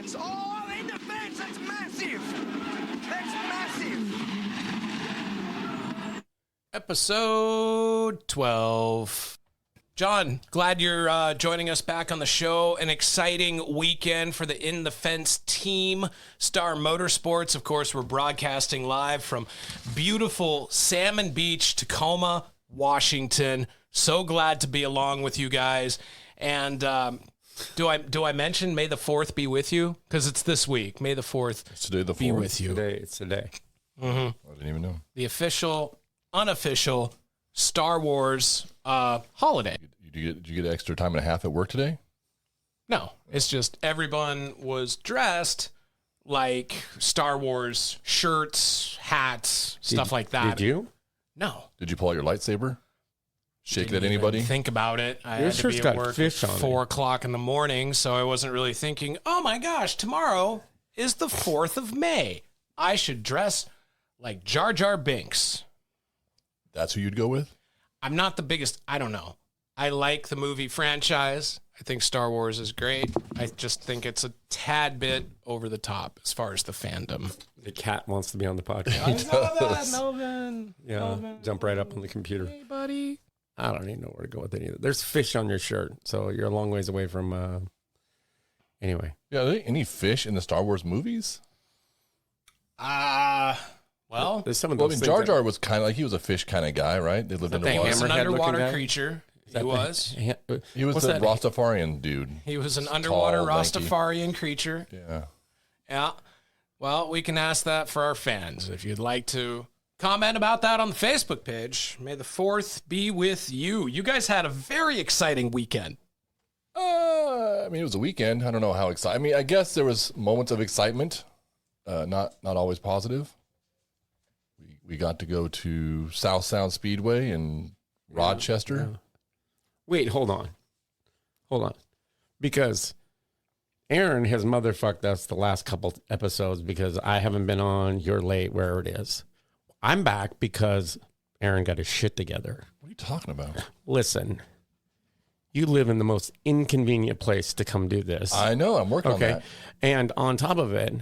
fence. All in the fence. That's massive. That's massive. Episode 12. John, glad you're joining us back on the show. An exciting weekend for the In the Fence team. Star Motorsports, of course, we're broadcasting live from beautiful Salmon Beach, Tacoma, Washington. So glad to be along with you guys. And do I mention May the 4th be with you? Because it's this week. May the 4th be with you. It's today. Mm-hmm. I didn't even know. The official, unofficial Star Wars holiday. Did you get extra time and a half at work today? No, it's just everyone was dressed like Star Wars shirts, hats, stuff like that. Did you? No. Did you pull out your lightsaber? Shake it at Didn't anybody? even think about it. I Your had to shirt's be got at work fish at on it. 4 o'clock in the morning, so I wasn't really thinking, oh my gosh, tomorrow is the 4th of May. I should dress like Jar Jar Binks. That's who you'd go with? I'm not the biggest, I don't know. I like the movie franchise. I think Star Wars is great. I just think it's a tad bit over the top as far as the fandom. The cat wants to be on the podcast. I know that, Melvin. Yeah, Melvin. jump right up on the computer. Hey, buddy. I don't even know where to go with it either. There's fish on your shirt, so you're a long ways away from. Anyway. Yeah, are there any fish in the Star Wars movies? Well, There's some of Well, I those mean, things Jar Jar was kind of like, he was a fish kind of guy, right? They lived that the underwater. he was an hammerhead-looking underwater guy? creature. He that was. He was What's the that? Rastafarian dude. He was an underwater Tall, lanky. Rastafarian creature. Yeah. Yeah. Well, we can ask that for our fans. If you'd like to comment about that on the Facebook page, may the 4th be with you. You guys had a very exciting weekend. I mean, it was a weekend. I don't know how excited. I mean, I guess there was moments of excitement, not always positive. We got to go to South Sound Speedway in Rochester. Yeah. Wait, hold on. Because Aaron has motherfucked us the last couple episodes because I haven't been on, you're late, wherever it is. I'm back because Aaron got his shit together. What are you talking about? Listen, you live in the most inconvenient place to come do this. I know. I'm working on Okay. that. And on top of it,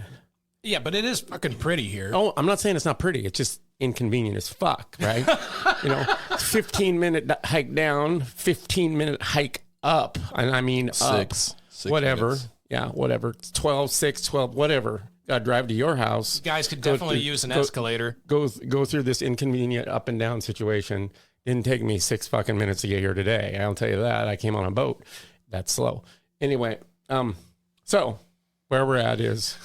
Yeah, but it is fucking pretty here. oh, I'm not saying it's not pretty. It's just inconvenient as fuck, right? 15-minute hike down, 15-minute hike up. And I mean, Six whatever. minutes. Yeah, whatever. 12, 6, 12, whatever. Got to drive to your house. You guys could Go definitely through- use an go- escalator. Go through this inconvenient up and down situation. Didn't take me 6 fucking minutes to get here today. I'll tell you that. I came on a boat. That's slow. Anyway, so where we're at is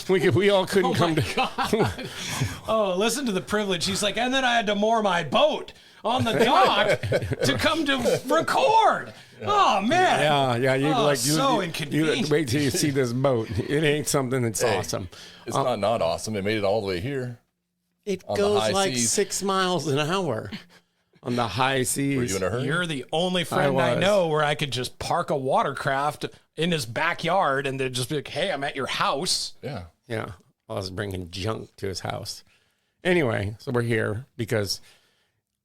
we all couldn't come to. Oh, listen to the privilege. He's like, and then I had to moor my boat on the dock to come to record. Oh, man. Yeah. You so you inconvenient. wait till you see this boat. It ain't something that's Hey, awesome. It's not awesome. It made it all the way here. It on the goes high like seas. 6 miles an hour on the high seas. Were you in a hurry? You're the only friend I was. know where I could just park a watercraft in his backyard and then just be like, hey, I'm at your house. Yeah. Yeah, I was bringing junk to his house. Anyway, so we're here because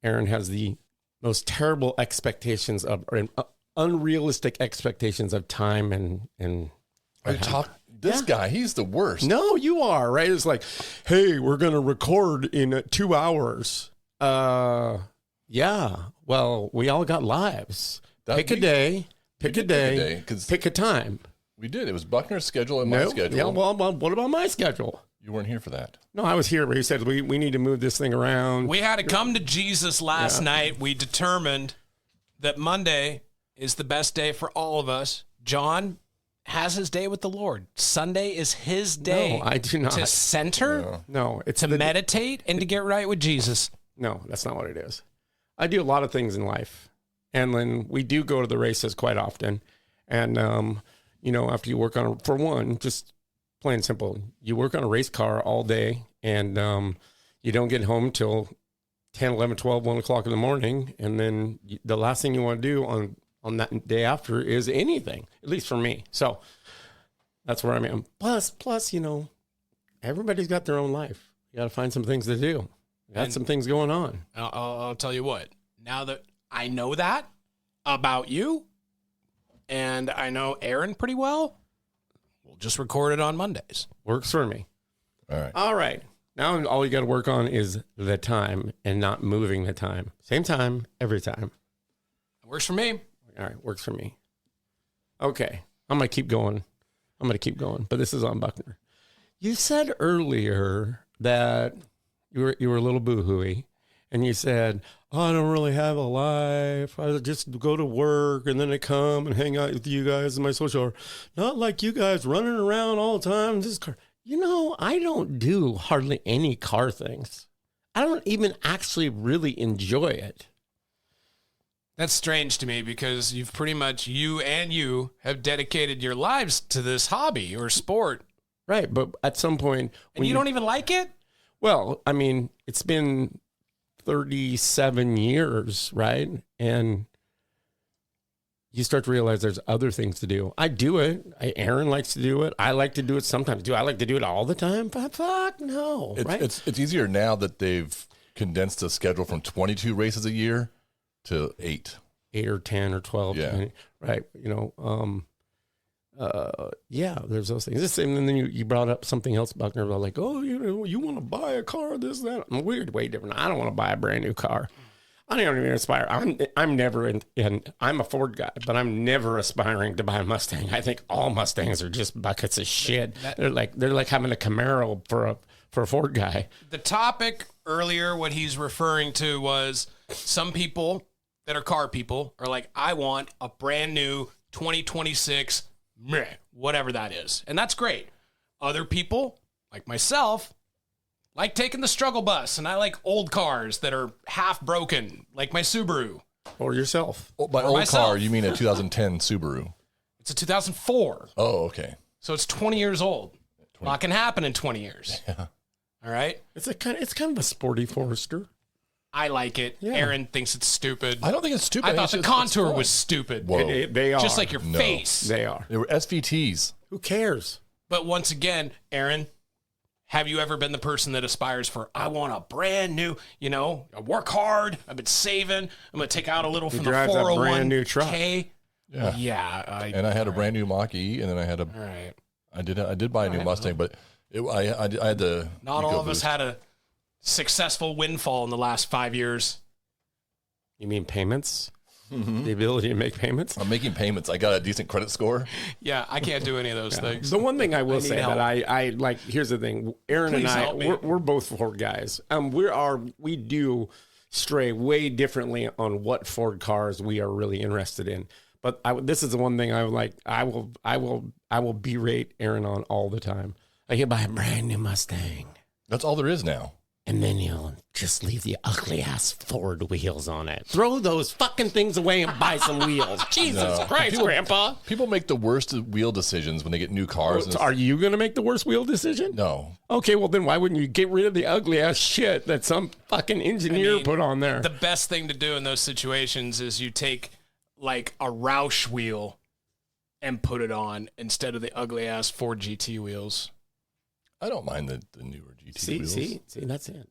Aaron has the most terrible expectations of, or unrealistic expectations of time and. This guy, he's the worst. No, you are right. It's like, hey, we're gonna record in 2 hours. Yeah. Well, we all got lives. Pick a day. Pick a day. 'cause Pick a time. we did. It was Buckner's schedule and my No. schedule. Yeah. Well, what about my schedule? You weren't here for that. No, I was here, but he said we need to move this thing around. We had to come to Jesus last night. We determined that Monday is the best day for all of us. John has his day with the Lord. Sunday is his day. No, I do not. To center, No, it's to meditate, and to get right with Jesus. No, that's not what it is. I do a lot of things in life. And then we do go to the races quite often. And, after you work on, for one, just plain and simple, you work on a race car all day and you don't get home till 10, 11, 12, 1 o'clock in the morning. And then the last thing you want to do on that day after is anything, at least for me. So that's where I'm at. Plus, everybody's got their own life. You got to find some things to do. Got some things going on. I'll tell you what. Now that I know that about you, and I know Aaron pretty well, we'll just record it on Mondays. Works for me. All right. Now all you got to work on is the time and not moving the time. Same time, every time. Works for me. All right, works for me. Okay, I'm going to keep going. But this is on Buckner. You said earlier that you were a little boo-hooey, and you said, oh, I don't really have a life. I just go to work, and then I come and hang out with you guys in my social hour. Not like you guys running around all the time. This car. You know, I don't do hardly any car things. I don't even actually really enjoy it. That's strange to me because you've pretty much, you have dedicated your lives to this hobby or sport. Right, but at some point... And you don't even like it? Well, I mean, it's been 37 years, right? And you start to realize there's other things to do. I do it. Aaron likes to do it. I like to do it sometimes. Do I like to do it all the time? Fuck no, right? It's easier now that they've condensed the schedule from 22 races a year to 8 or 10 or 12. Yeah. Right. You know, yeah, there's those things. The same, and then you brought up something else, Buckner, about like, oh, you want to buy a car, this, that. I'm weird, way different. I don't want to buy a brand new car. I don't even aspire. I'm never I'm a Ford guy, but I'm never aspiring to buy a Mustang. I think all Mustangs are just buckets of shit. They're like having a Camaro for a Ford guy. The topic earlier, what he's referring to was some people that are car people are like, I want a brand new 2026, whatever that is. And that's great. Other people, like myself, like taking the struggle bus, and I like old cars that are half broken, like my Subaru. Or yourself. By Or old myself. car, you mean a 2010 Subaru? It's a 2004, Oh, okay. so it's 20 years old. Not gonna happen in 20 years. Yeah. All right? It's kind of a sporty Forester. I like it. Yeah. Aaron thinks it's stupid. I don't think it's stupid. I think thought it's the just- contour it's fun. was stupid. Whoa. They are. Just like your No. face. They are. They were SVTs. Who cares? But once again, Aaron, have you ever been the person that aspires for, I want a brand new, I work hard, I've been saving, I'm going to take out a little from the drives a 401k. brand new truck. Yeah. Yeah. And I had a brand new Mach-E, and then I had All right. I did buy a new Mustang, but I had the Not all of us EcoBoost. had a successful windfall in the last 5 years. You mean payments? The ability to make payments? I'm making payments. I got a decent credit score. Yeah, I can't do any of those things. The one thing I will need say help. that I like, here's the thing. Aaron Please and I, help me. we're both Ford guys. We do stray way differently on what Ford cars we are really interested in. But this is the one thing I would like. I will berate Aaron on all the time. I can buy a brand new Mustang, That's all there is now. and then you'll just leave the ugly ass Ford wheels on it. Throw those fucking things away and buy some wheels. Jesus No. Christ, Grandpa! People make the worst wheel decisions when they get new cars. and Are you gonna make the worst wheel decision? No. Okay, well then why wouldn't you get rid of the ugly ass shit that some fucking engineer put on there? The best thing to do in those situations is you take like a Roush wheel and put it on instead of the ugly ass Ford GT wheels. I don't mind the newer GT wheels. See, that's it.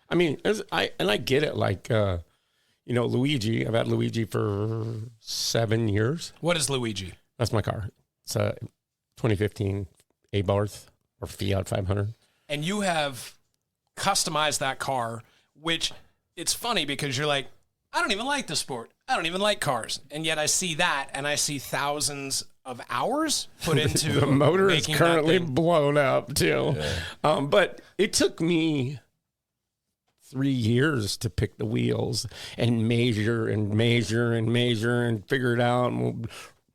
I mean, I get it. Like, Luigi. I've had Luigi for 7 years. What is Luigi? That's my car. It's a 2015 Abarth or Fiat 500. And you have customized that car, which it's funny because you're like, I don't even like the sport. I don't even like cars. And yet I see that and I see thousands of hours put into The motor is making that currently thing. blown up too. Yeah. But it took me 3 years to pick the wheels and measure and figure it out, and we'll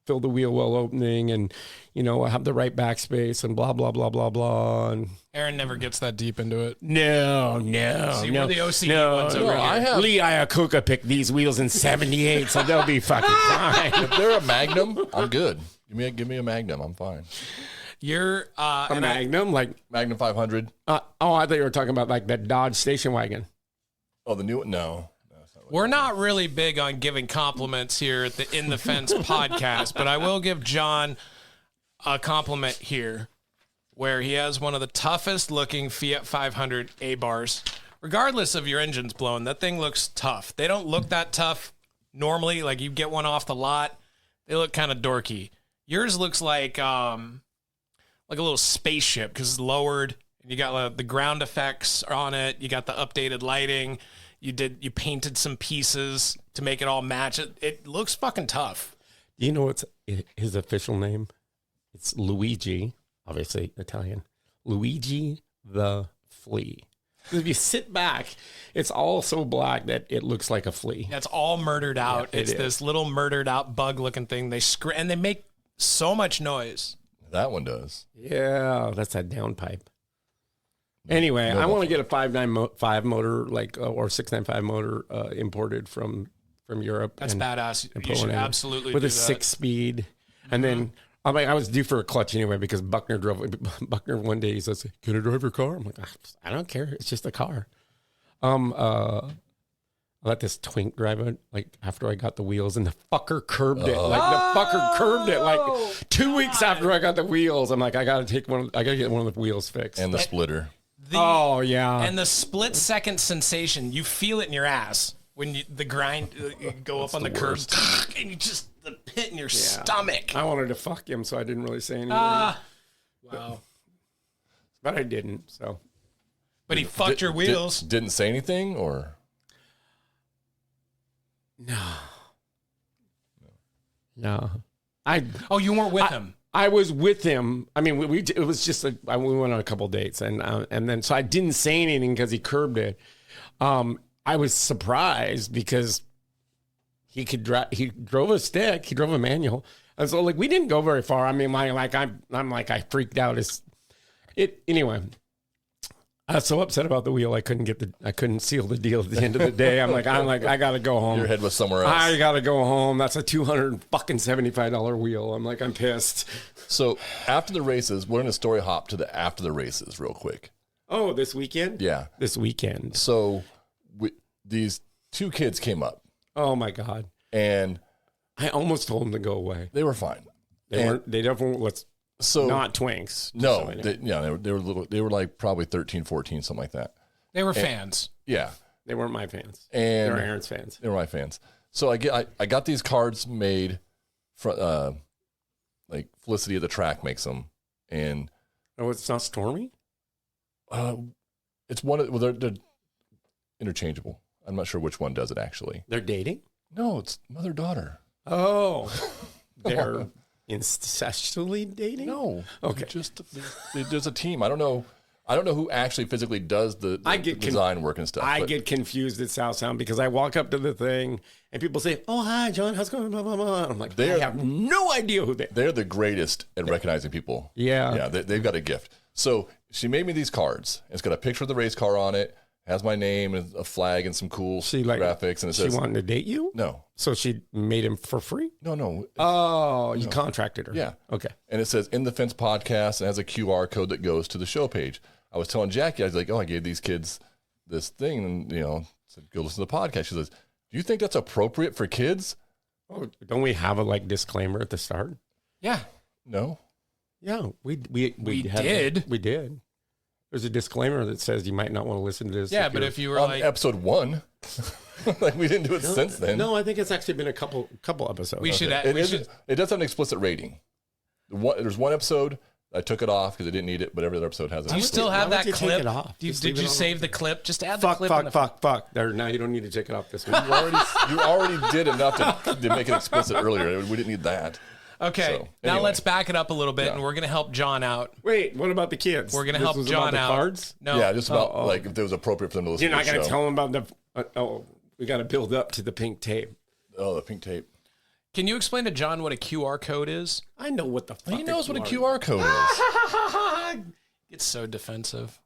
fill the wheel well opening, and have the right backspace and blah blah blah blah blah. And Aaron never gets that deep into it. no, See, we're the OCD ones over here. I have. Lee Iacocca picked these wheels in '78, so they'll be fucking fine. If they're a Magnum, I'm good. Give me a Magnum. I'm fine. You're A Magnum, like Magnum 500. I thought you were talking about like that Dodge station wagon. Oh, the new one? No. That's not what- We're not really big on giving compliments here at the In the Fence podcast, but I will give John a compliment here where he has one of the toughest looking Fiat 500 A-bars. Regardless of your engine's blown, that thing looks tough. They don't look that tough normally. Like you get one off the lot, they look kind of dorky. Yours looks like like a little spaceship because it's lowered. And you got the ground effects on it. You got the updated lighting. You painted some pieces to make it all match. It looks fucking tough. Do you know what's his official name? It's Luigi, obviously Italian. Luigi the Flea. If you sit back, it's all so black that it looks like a flea. That's all murdered out. Yeah, it's this little murdered out bug looking thing. And they make so much noise. That one does. Yeah, that's that downpipe. Anyway, I want to get a 595 motor, or 695 motor imported from Europe. That's badass. You should absolutely with do a that. 6-speed, and then I was due for a clutch anyway because Buckner one day he says, "Can I drive your car?" I'm like, I don't care. It's just a car. I let this twink drive it after I got the wheels, and the fucker curbed it. The fucker curbed it 2 weeks after I got the wheels. I'm like, I gotta get one of the wheels fixed. And the splitter. Oh yeah. And the split second sensation, you feel it in your ass when the grind you go up on the curb, and you just the pit in your stomach. I wanted to fuck him, so I didn't really say anything. Wow. But I didn't. So. But he fucked your wheels. Didn't say anything, or no. You weren't with him. I was with him. I mean, it was just we went on a couple dates, and then so I didn't say anything because he curbed it. I was surprised because he could drive. He drove a stick. He drove a manual, and so we didn't go very far. I mean, I freaked out. Anyway. I was so upset about the wheel. I couldn't seal the deal at the end of the day. I'm like, I gotta go home. your head was somewhere else. I gotta go home. That's a $275 wheel. I'm pissed. So after the races, we're going to story hop to the after the races real quick. Oh, this weekend? Yeah. This weekend. So these two kids came up. Oh my God. And I almost told them to go away. they were fine. They definitely was not twinks. No, they were little. They were like probably 13, 14, something like that. They were fans. Yeah. They weren't my fans. And they were Aaron's fans. They were my fans. So I got these cards made for Felicity at the track makes them, and it's not Stormy. it's one. They're interchangeable. I'm not sure which one does it actually. They're dating. No, it's mother-daughter. Oh, they're incestually dating. No, okay. There's a team. I don't know who actually physically does the design work and stuff. I get confused at South Sound because I walk up to the thing and people say, "Oh, hi, John. How's it going?" Blah, blah, blah. I'm like, I have no idea who they are. They're the greatest at recognizing people. Yeah. Yeah, they've got a gift. So she made me these cards. It's got a picture of the race car on it, has my name and a flag and some cool graphics. And it says, she wanted to date you? No. So she made him for free? No. Oh, you contracted her. Yeah. Okay. And it says, In the Fence Podcast, and has a QR code that goes to the show page. I was telling Jackie, I was like, I gave these kids this thing, and, said, go listen to the podcast. She says, do you think that's appropriate for kids? Oh, don't we have a disclaimer at the start? Yeah. No. Yeah, we did. We did. There's a disclaimer that says you might not want to listen to this. Yeah, but if you were on episode 1, we didn't do it since then. No, I think it's actually been a couple episodes. We should. It does have an explicit rating. There's one episode I took it off because I didn't need it, but every other episode has it. Do you still have that clip? Take it off? Did you save the clip? Just add the clip. Fuck. There, now you don't need to take it off this week. You already did enough to make it explicit earlier. We didn't need that. Okay, So, now anyway. let's back it up a little bit, and we're going to help John out. Wait, what about the kids? We're going to help was John about the out. Cards? No. Yeah, just about if it was appropriate for them to listen You're to not the going to show. tell them about the. We got to build up to the pink tape. Oh, the pink tape. Can you explain to John what a QR code is? I know what the fuck. He knows what a QR code is. It's so defensive.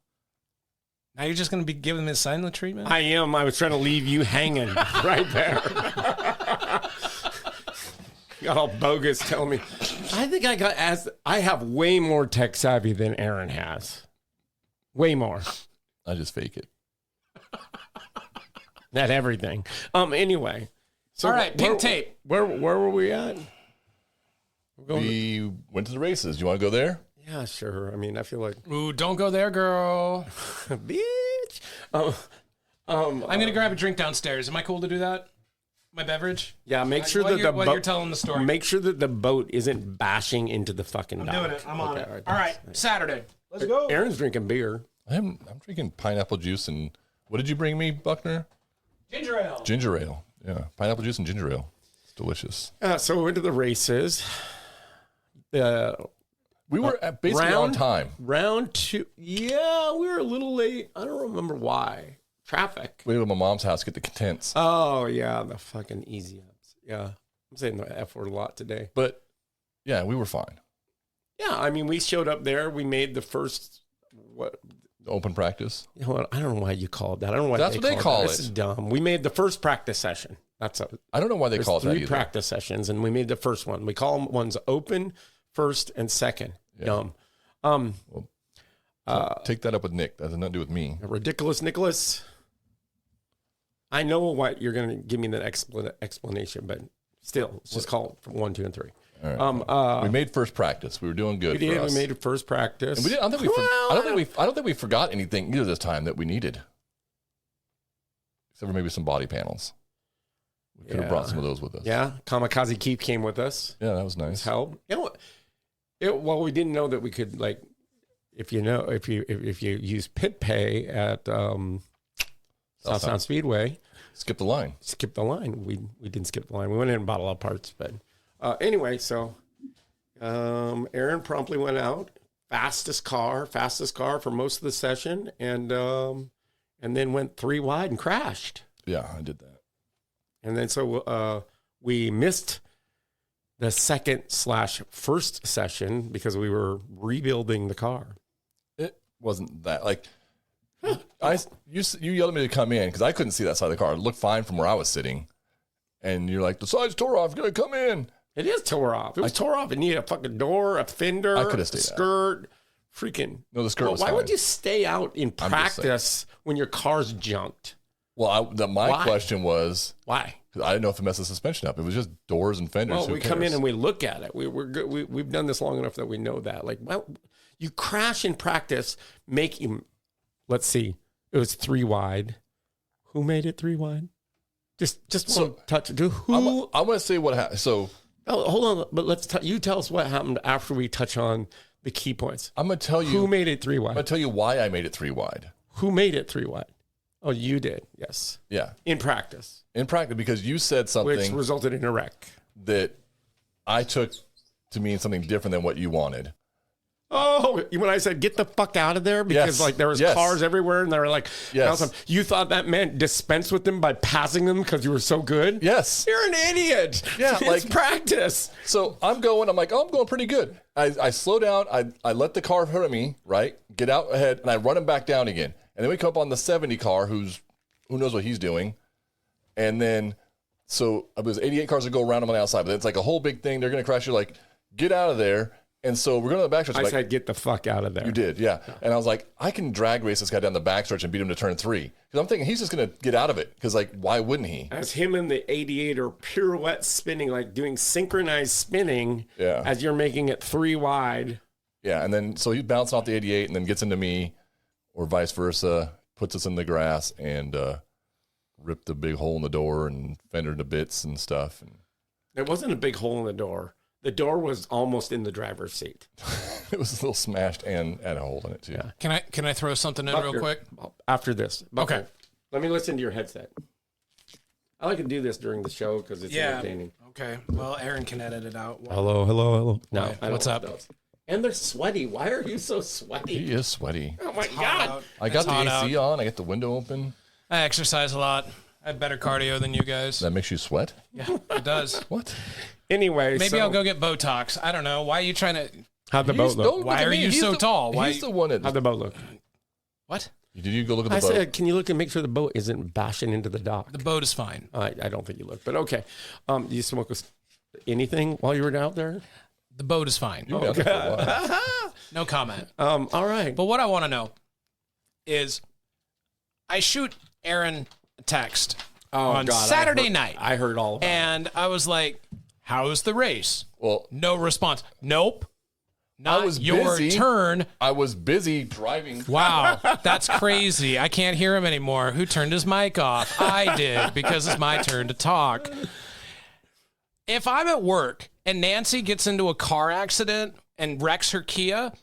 Now you're just going to be giving him silent treatment? I am. I was trying to leave you hanging right there. Got all bogus telling me. I think I have way more tech savvy than Aaron has. Way more. I just fake it. At everything. Anyway. So all right, pink tape. Where were we at? We went to the races. Do you want to go there? Yeah, sure. I mean, I feel like Ooh, don't go there, girl. bitch. I'm going to grab a drink downstairs. Am I cool to do that? my beverage? Yeah, make sure While that you're- the while boat. you're telling the story. Make sure that the boat isn't bashing into the fucking dock. I'm doing it. I'm on Okay, it. All right, Saturday. Let's go. Aaron's drinking beer. I'm drinking pineapple juice and what did you bring me, Buckner? Ginger ale. Ginger ale. Yeah, pineapple juice and ginger ale. It's delicious. So we went to the races. We were basically on time. Round 2. Yeah, we were a little late. I don't remember why. Traffic. We were at my mom's house to get the contents. Oh, yeah, the fucking easy ups. Yeah. I'm saying the F word a lot today. But yeah, we were fine. Yeah, I mean, we showed up there. We made the first, Open practice. you know what? I don't know why you call it that. I don't know why That's what they call This it. is dumb. We made the first practice session. That's a, I don't know why they there's call it that 3 either. practice sessions, and we made the first one. We call them ones open, first, and second. Yeah. Dumb. Take that up with Nick. That has nothing to do with me. Ridiculous, Nicholas. I know what you're going to give me the explanation, but still, let's just call it from 1, 2, and 3. All right. We made first practice. We were doing good. We did. For us. We made the first practice. And we did. I don't think we forgot anything either this time that we needed, except for maybe some body panels. We could have brought some of those with us. Yeah, Kamikaze Keith came with us. Yeah, that was nice. Help. You know what? Well, we didn't know that we could, like, if you use pit pay at South Sound Speedway, Skip the line. skip the line. We didn't skip the line. We went in and bought a lot of parts, but anyway, so Aaron promptly went out, fastest car for most of the session, and then went 3 wide and crashed. Yeah, I did that. And then so we missed the second/first session because we were rebuilding the car. It wasn't that like you yelled at me to come in because I couldn't see that side of the car. It looked fine from where I was sitting, and you're like, the side's tore off. You're gonna come in. It is tore off. It was tore off. It needed a fucking door, a fender, I coulda a stayed out. skirt, freaking. No, the skirt Well, was why fine. would you stay out in I'm just saying. practice when your car's junked? Well, my Why? question was, Why? 'cause I didn't know if it messed the suspension up. It was just doors and fenders. Well, Who we come in cares? and we look at it. We're good. We've done this long enough that we know that. Like, well, you crash in practice, make you. Let's see. It was 3 wide. Who made it 3 wide? Just So- touch. Do who? I'm going to say what happened. So Oh, hold on. But let's. You tell us what happened after we touch on the key points. I'm going to tell you. Who made it 3 I'm going wide? to tell you why I made it 3 wide. Who made it 3 wide? Oh, you did. Yes. Yeah, In practice, in practice, because you said which something resulted in a wreck. that I took to mean something different than what you wanted. Oh, when I said get the fuck out of there because Yes. like there was Yes. cars everywhere and they were like, Yes. awesome. You thought that meant dispense with them by passing them because you were so good? Yes. You're an idiot. Yeah, it's like- practice. So I'm going pretty good. I slow down. I let the car hurt me, right? Get out ahead, and I run him back down again. And then we come up on the 70 car, who knows what he's doing. And then, so there's 88 cars that go around him on the outside, but it's like a whole big thing. They're going to crash. You're like, get out of there. And so we're going to the backstretch. I Like, said get the fuck out of there. you did, yeah. And I was like, I can drag race this guy down the backstretch and beat him to turn 3. Because I'm thinking he's just going to get out of it. Because, like, why wouldn't he? As him and the 88 are pirouette spinning, like doing synchronized spinning Yeah. as you're making it 3 wide. Yeah, and then so he's bouncing off the 88 and then gets into me, or vice versa, puts us in the grass and ripped the big hole in the door and fender to bits and stuff. And There wasn't a big hole in the door. The door was almost in the driver's seat. it was a little smashed and had a hole in it too. Yeah. Can I throw something in real quick? After this. Okay. Let me listen to your headset. I like to do this during the show because it's entertaining. Okay. Well, Aaron can edit it out. Hello. No, Why? I don't What's want up? those. And they're sweaty. Why are you so sweaty? He is sweaty. Oh my Hot God. out. I got It's the hot AC out. on. I got the window open. I exercise a lot. I have better cardio than you guys. That makes you sweat? Yeah, it does. What? Anyway, Maybe I'll go get Botox. I don't know. Why are you trying to? How'd the boat look? Don't look Why at are me. you He's so tall? Why- He's the one that. How'd the boat look? What? Did you go look at the I boat? said, can you look and make sure the boat isn't bashing into the dock? The boat is fine. I don't think you look, but okay. You smoke anything while you were out there? The boat is fine. You've been out there for a while. No comment. All right. But what I want to know is, I shoot Aaron a text on Saturday night, I heard all about it. and I was like, "How's the race?" Well, No response. Nope. Not I was your busy. turn. I was busy driving. Wow, that's crazy. I can't hear him anymore. Who turned his mic off? I did, because it's my turn to talk. If I'm at work and Nancy gets into a car accident and wrecks her Kia,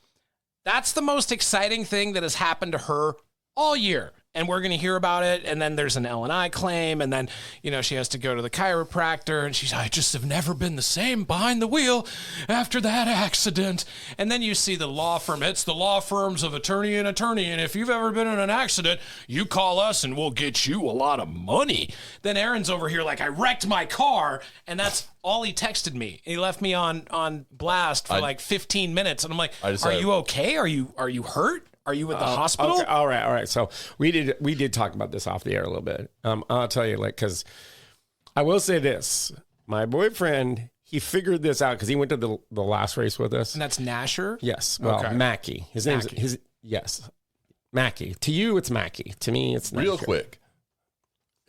that's the most exciting thing that has happened to her all year. And we're going to hear about it. And then there's an L&I claim. And then, she has to go to the chiropractor. And I just have never been the same behind the wheel after that accident. And then you see the law firm. It's the law firms of attorney and attorney. And if you've ever been in an accident, you call us and we'll get you a lot of money. Then Aaron's over here like, I wrecked my car. And that's all he texted me. He left me on blast for like 15 minutes. And I'm like, are you okay? Are you hurt? Are you at the hospital? Okay. All right. So we did talk about this off the air a little bit. I'll tell you, because I will say this: my boyfriend, he figured this out because he went to the last race with us. And that's Nasher? Yes. Well, okay. Mackey. His name's yes, Mackey. To you, it's Mackey. To me, it's Nasher. Real quick.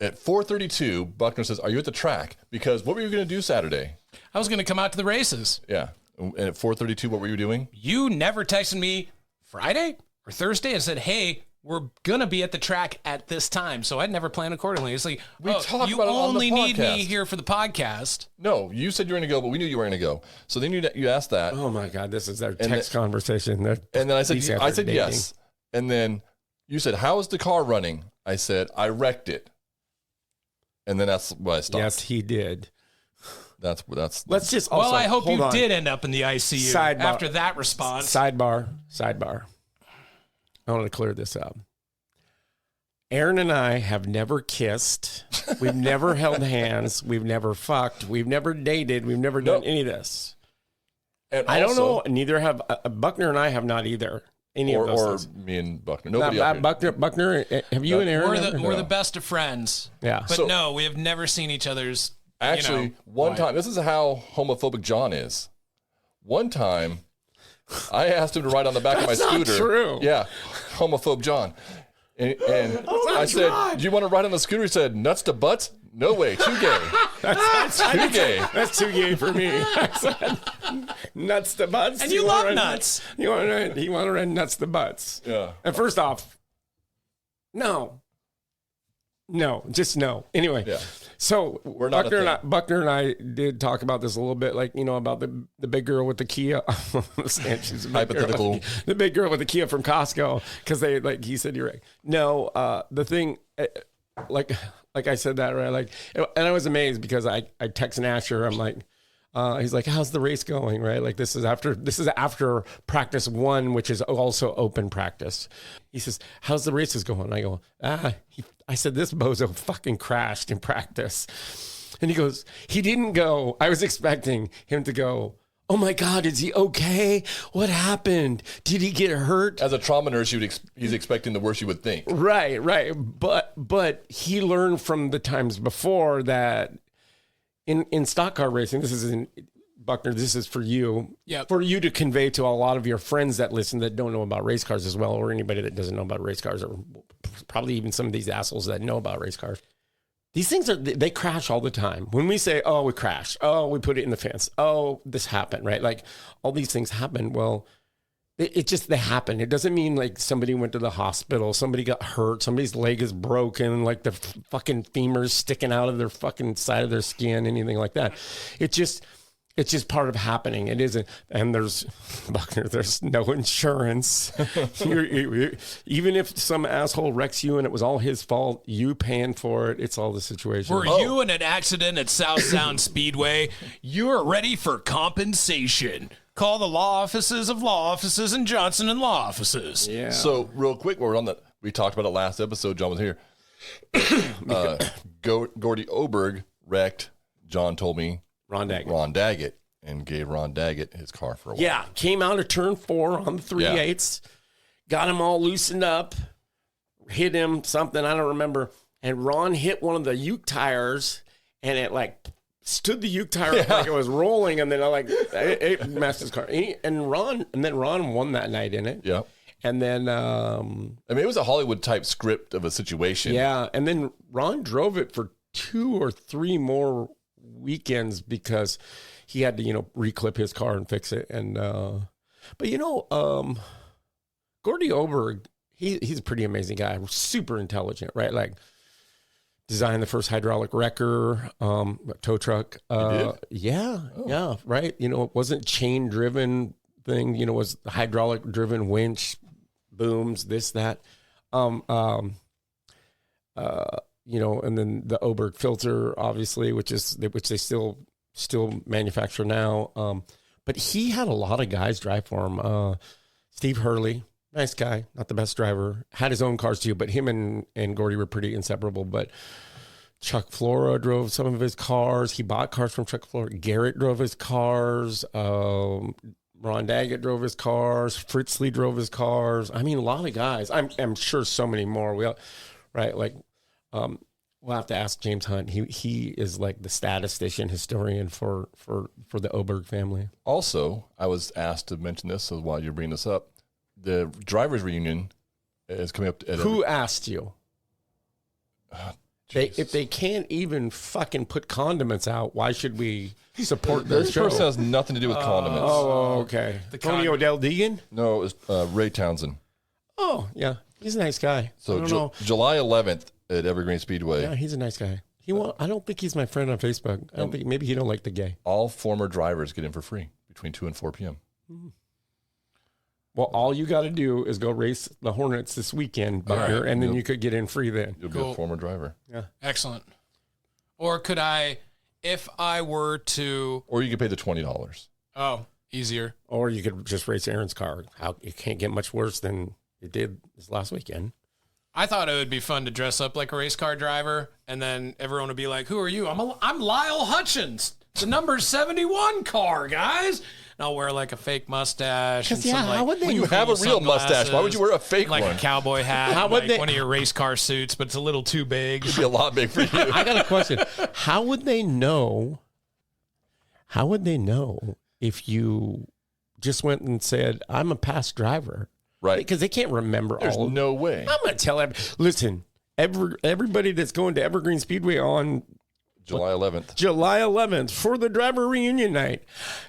At 4:32, Buckner says, "Are you at the track?" Because what were you going to do Saturday? I was going to come out to the races. Yeah. And at 4:32, what were you doing? You never texted me Friday or Thursday and said, "Hey, we're gonna be at the track at this time." So I'd never planned accordingly. It's like, We talked you about it on the only need me podcast. here for the podcast. No, you said you were going to go, but we knew you were going to go. So then you asked that, Oh my God, this is their text conversation. and then I said These guys are dating. yes, and then you said, "How is the car running?" I said, "I wrecked it," and then that's why I stopped. Yes, he did. That's Let's just also, Well, I hope hold you on. did end up in the ICU Sidebar. after that response. Sidebar. I want to clear this up. Aaron and I have never kissed. We've never held hands. We've never fucked. We've never dated. We've never done any of this. And I don't also- know. Neither have Buckner and I have not either. Any of those or things. me and Buckner. Nobody up here. Buckner, have you and Aaron? We're the best of friends. Yeah. But So- no, we have never seen each other's. Actually, one time, this is how homophobic John is. One time, I asked him to ride on the back of my That's not scooter. true. Yeah, homophobe John. And I said, "Do you want to ride on the scooter?" He said, "Nuts to butts? No way, too gay. That's Too gay." That's too gay for me. I said, nuts to butts. And you wanna love ride- nuts. You want to ride nuts to butts. Yeah. And first off, no, just no. Anyway, Yeah. so We're not a Buckner and I did talk about this a little bit, about the big girl with the Kia. She's a big Hypothetical. girl, the big girl with the Kia from Costco, because he said you're right. No, the thing, like I said that right, and I was amazed because I texted Asher. I'm like. He's like, "How's the race going?" Right? Like this is after practice 1, which is also open practice. He says, "How's the races going?" I go, I said, "This bozo fucking crashed in practice." And he goes, "He didn't go. I was expecting him to go, 'Oh my God, is he okay? What happened? Did he get hurt?'" As a trauma nurse, he's expecting the worst you would think. Right. But he learned from the times before that in stock car racing, this is Buckner, this is for you. Yep. For you to convey to a lot of your friends that listen that don't know about race cars as well, or anybody that doesn't know about race cars, or probably even some of these assholes that know about race cars. These things they crash all the time. When we say, "Oh, we crashed. Oh, we put it in the fence. Oh, this happened," right? Like all these things happen. Well, they happen. It doesn't mean like somebody went to the hospital, somebody got hurt, somebody's leg is broken, like the fucking femurs sticking out of their fucking side of their skin, anything like that. It's just part of happening. It isn't. And there's no insurance. Even if some asshole wrecks you and it was all his fault, you paying for it. It's all the situation. Were you in an accident at South Sound Speedway? You're ready for compensation. Call the law offices of law offices and Johnson and Law Offices. Yeah. So real quick, while we're on that, we talked about it last episode. John was here. Gordy Oberg wrecked. John told me Ron Daggett. Ron Daggett, and gave Ron Daggett his car for a while. Yeah, came out of turn 4 on the 3/8, got him all loosened up, hit him something, I don't remember, and Ron hit one of the Uke tires, and it stood the Uke tire up like it was rolling, and then it messed his car. And then Ron won that night in it. Yeah. And then I mean, it was a Hollywood type script of a situation. yeah, and then Ron drove it for 2 or 3 more weekends because he had to, reclip his car and fix it. And But Gordy Oberg, he's a pretty amazing guy. Super intelligent, right? Like designed the first hydraulic wrecker, tow truck. Yeah, right. It wasn't chain driven thing. It was hydraulic driven winch, booms, this, that. And then the Oberg filter, obviously, which they still manufacture now. But he had a lot of guys drive for him. Steve Hurley, nice guy, not the best driver, had his own cars too, but him and Gordy were pretty inseparable. But Chuck Flora drove some of his cars. He bought cars from Chuck Flora. Garrett drove his cars. Ron Daggett drove his cars. Fritz Lee drove his cars. I mean, a lot of guys. I'm sure so many more. We'll have to ask James Hunt. He is like the statistician historian for the Oberg family. Also, I was asked to mention this, so while you're bringing this up, the drivers reunion is coming up. Who asked you? If they can't even fucking put condiments out, why should we support their This show? person has nothing to do with condiments. Oh, okay. Tony Odell Deegan? No, it was Ray Townsend. Oh, yeah. He's a nice guy. So I don't know. July 11th at Evergreen Speedway. Yeah, he's a nice guy. I don't think he's my friend on Facebook. I don't think, maybe he don't like the gay. All former drivers get in for free between 2 and 4 p.m. Well, all you got to do is go race the Hornets this weekend, Buckner, and then you could get in free then. You'll be a former driver. Yeah. Excellent. Or could I, if I were to... Or you could pay the $20. Oh, easier. Or you could just race Aaron's car. It can't get much worse than it did this last weekend. I thought it would be fun to dress up like a race car driver, and then everyone would be like, "Who are you?" I'm Lyle Hutchins, the number 71 car, guys. And I'll wear like a fake mustache. And how would they? You have a real mustache. Why would you wear a fake like one? a cowboy hat, How would like one of your race car suits, but it's a little too big. It'd be a lot big for you. I got a question. How would they know? How would they know if you just went and said, "I'm a past driver"? Right. Because they can't remember There's all. no way. I'm going to tell listen, everybody that's going to Evergreen Speedway on July 11th. July 11th for the driver reunion night,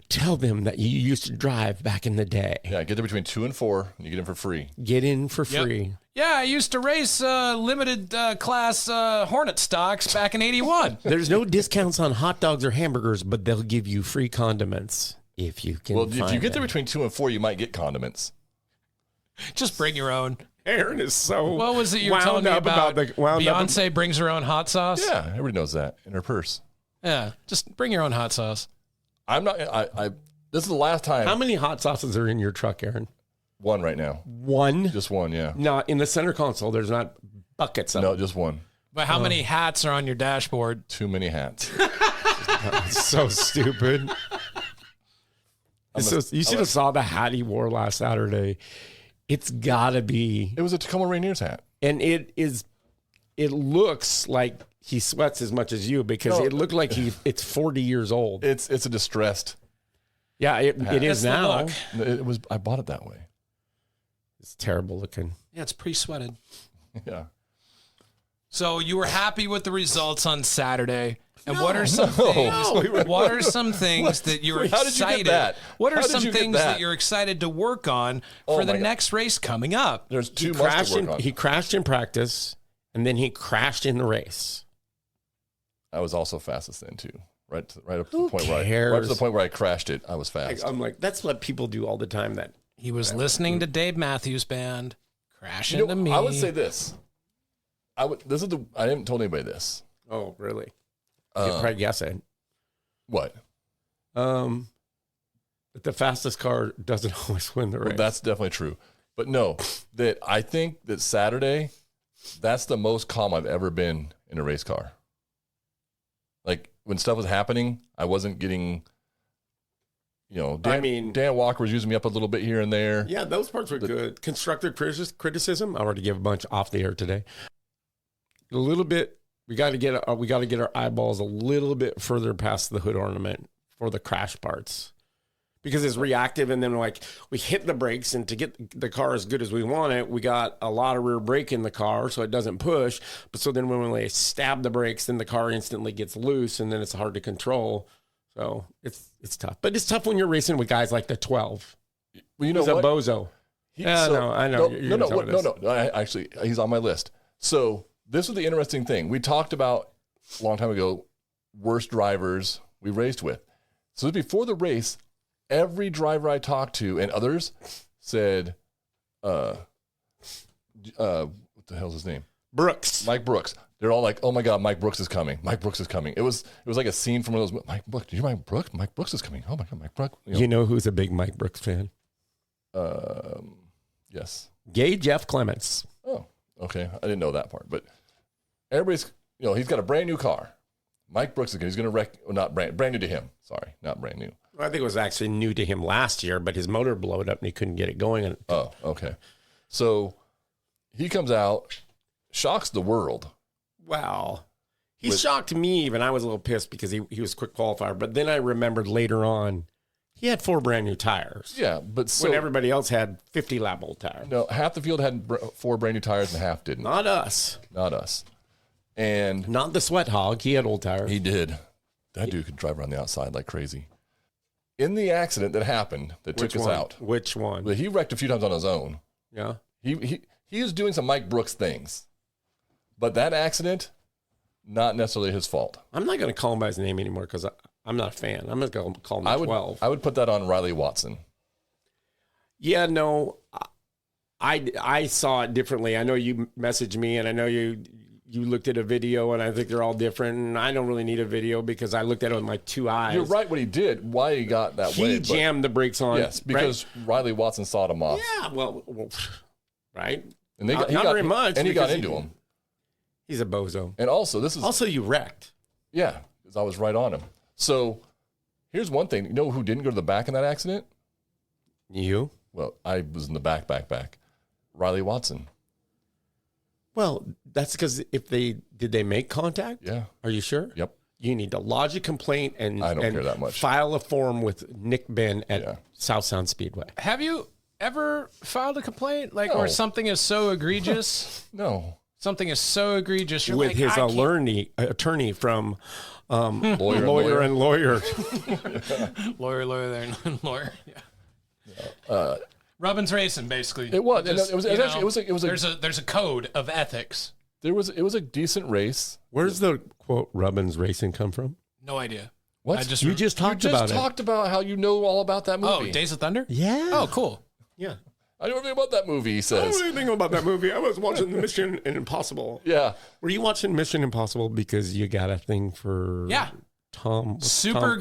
tell them that you used to drive back in the day. Yeah, get there between 2 and 4, and you get in for free. Get in for free. Yeah, I used to race limited class Hornet stocks back in 81. There's no discounts on hot dogs or hamburgers, but they'll give you free condiments if you can. Well, if you find get there them. between 2 and 4, you might get condiments. Just bring your own. Aaron is so What was it you were telling me about? Beyonce brings her own hot sauce? Yeah, everybody knows that in her purse. Yeah, just bring your own hot sauce. I'm not. This is the last time. How many hot sauces are in your truck, Aaron? One right now. One? Just one. Yeah. No, in the center console, there's not buckets of No, them. just one. But how many hats are on your dashboard? Too many hats. It's so stupid. You should have saw the hat he wore last Saturday. It's gotta be, It was a Tacoma Rainiers hat. and it looks like he sweats as much as you because it looked like it's 40 years old. It's a distressed. Yeah, it is That's the now. look. It was. I bought it that way. It's terrible looking. Yeah, it's pre-sweated. Yeah. So you were happy with the results on Saturday. And what are some things? What are some things that you're How did you get excited? that? What are How did some you get things that? that you're excited to work on for the my God. next race coming up? There's He 2 months crashed, to work on. he crashed in practice, and then he crashed in the race. I was also fastest then too. Right up to the Who point where cares? right to the point where I crashed it. I was fast. I'm like, that's what people do all the time. That He was listening to Dave Matthews Band, crash You know, into me. I would say this. I haven't told anybody this. oh, really? You could probably guess it. What? That the fastest car doesn't always win the race. Well, that's definitely true. But no, that I think that Saturday, that's the most calm I've ever been in a race car. Like when stuff was happening, I wasn't getting, Dan Walker was using me up a little bit here and there. Yeah, those parts were good. Constructive criticism. I already gave a bunch off the air today. A little bit. We got to get our eyeballs a little bit further past the hood ornament for the crash parts, because it's reactive. And then like we hit the brakes, and to get the car as good as we want it, we got a lot of rear brake in the car, so it doesn't push. But so then when we stab the brakes, then the car instantly gets loose, and then it's hard to control. So it's tough. But it's tough when you're racing with guys like the 12. Well, you know He's a what? bozo. No, I know. No. Actually, he's on my list. So this is the interesting thing. We talked about a long time ago, worst drivers we raced with. So before the race, every driver I talked to and others said, what the hell's his name? Brooks. Mike Brooks. They're all like, "Oh my God, Mike Brooks is coming! Mike Brooks is coming!" It was like a scene from one of those. Mike Brooks, do you Mike Brooks? Mike Brooks is coming! Oh my God, Mike Brooks! You know who's a big Mike Brooks fan? Yes. Gay Jeff Clements. Oh, okay. I didn't know that part, but everybody's, he's got a brand new car. Mike Brooks is he's going to wreck. Well, not brand new to him. Sorry, not brand new. Well, I think it was actually new to him last year, but his motor blowed up and he couldn't get it going. Oh, okay. So he comes out, shocks the world. Wow. He shocked me even. I was a little pissed because he was a quick qualifier. But then I remembered later on, he had 4 brand new tires. Yeah, but when everybody else had 50 lap old tires. No, half the field had 4 brand new tires and half didn't. Not us. Not us. And not the sweat hog. He had old tires. He did. That dude could drive around the outside like crazy. In the accident that happened that took us out. Which one? He wrecked a few times on his own. Yeah. He is doing some Mike Brooks things. But that accident, not necessarily his fault. I'm not going to call him by his name anymore because I'm not a fan. I'm going to call him 12. I would put that on Riley Watson. Yeah, no. I saw it differently. I know you messaged me, and I know you looked at a video, and I think they're all different. And I don't really need a video because I looked at it with my 2 eyes. You're right what he did, why he got that way. He jammed the brakes on. Yes, because Riley Watson sawed him off. Yeah, well right? And not very much. And he got into him. He's a bozo. And also you wrecked. Yeah, because I was right on him. So here's one thing. You know who didn't go to the back in that accident? You? Well, I was in the back. Riley Watson. Well, that's because did they make contact? Yeah. Are you sure? Yep. You need to lodge a complaint and I don't care that much. File a form with Nick Ben at South Sound Speedway. Have you ever filed a complaint or something is so egregious? No. Something is so egregious. You're with his attorney from Lawyer and Lawyer. Lawyer and Lawyer. Yeah. Rubbin's Racing, basically. It was. It was. There's a code of ethics. It was a decent race. Where's the quote Rubbin's Racing come from? No idea. What? You just talked about how you know all about that movie. Oh, Days of Thunder? Yeah. Oh, cool. Yeah. I know everything about that movie, he says. I don't know anything about that movie. I was watching Mission Impossible. Yeah. Were you watching Mission Impossible because you got a thing for Tom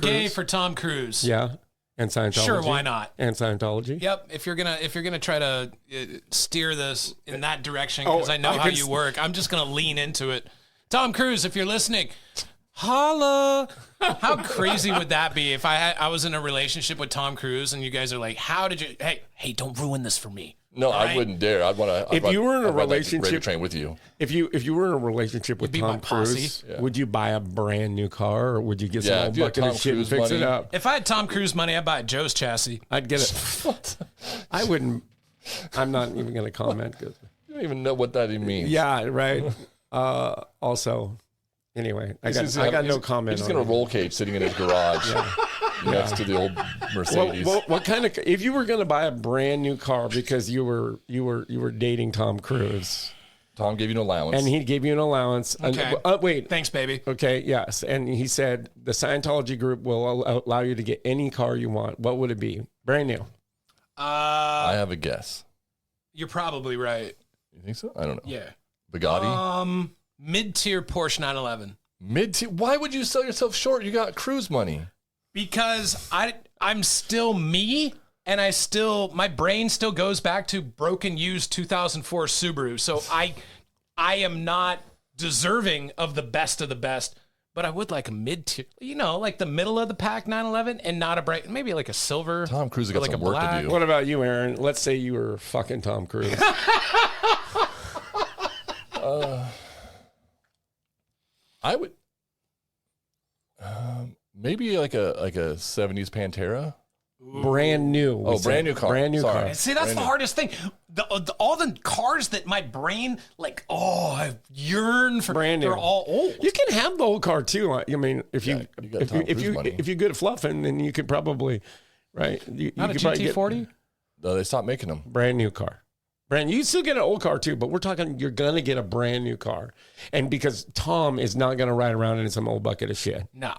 gay for Tom Cruise. Yeah. And Scientology. Sure, why not? And Scientology. Yep. If you're gonna try to steer this in that direction, because I know how you work, I'm just gonna lean into it. Tom Cruise, if you're listening, holla. How crazy would that be if I was in a relationship with Tom Cruise and you guys are like, how did you? Hey, don't ruin this for me. No, I wouldn't dare. I'd want to. If you were in a relationship, train with you. If you were in a relationship with Tom Cruise, would you buy a brand new car or would you get some old bucket of shit and fix it up? If I had Tom Cruise money, I'd buy a Joe's chassis. I'd get it. I wouldn't. I'm not even going to comment. You don't even know what that even means. Yeah, right. Also, anyway, I got no comment. He's just going to roll cage sitting in his garage. Next to the old Mercedes. What kind of? If you were going to buy a brand new car because you were dating Tom Cruise, Tom gave you an allowance, and he gave you an allowance. Okay. Wait. Thanks, baby. Okay. Yes, and he said the Scientology group will allow you to get any car you want. What would it be? Brand new. I have a guess. You're probably right. You think so? I don't know. Yeah. Bugatti. Mid-tier Porsche 911. Mid-tier. Why would you sell yourself short? You got cruise money. Because I'm still me, and my brain still goes back to broken used 2004 Subaru. So I am not deserving of the best, but I would like a mid-tier, like the middle of the pack 911 and not a bright, maybe like a silver. Tom Cruise got some work to do. What about you, Aaron? Let's say you were fucking Tom Cruise. I would maybe like a 70s Pantera. Brand new. Brand new car. Brand new car. See, that's the hardest thing. All the cars that my brain I yearn for. Brand new. They're all old. You can have the old car too. I mean, if you're good at fluffing, then you could probably, right? Not a GT40. They stopped making them. Brand new car. You still get an old car too, but we're talking you're going to get a brand new car. And because Tom is not going to ride around in some old bucket of shit. No.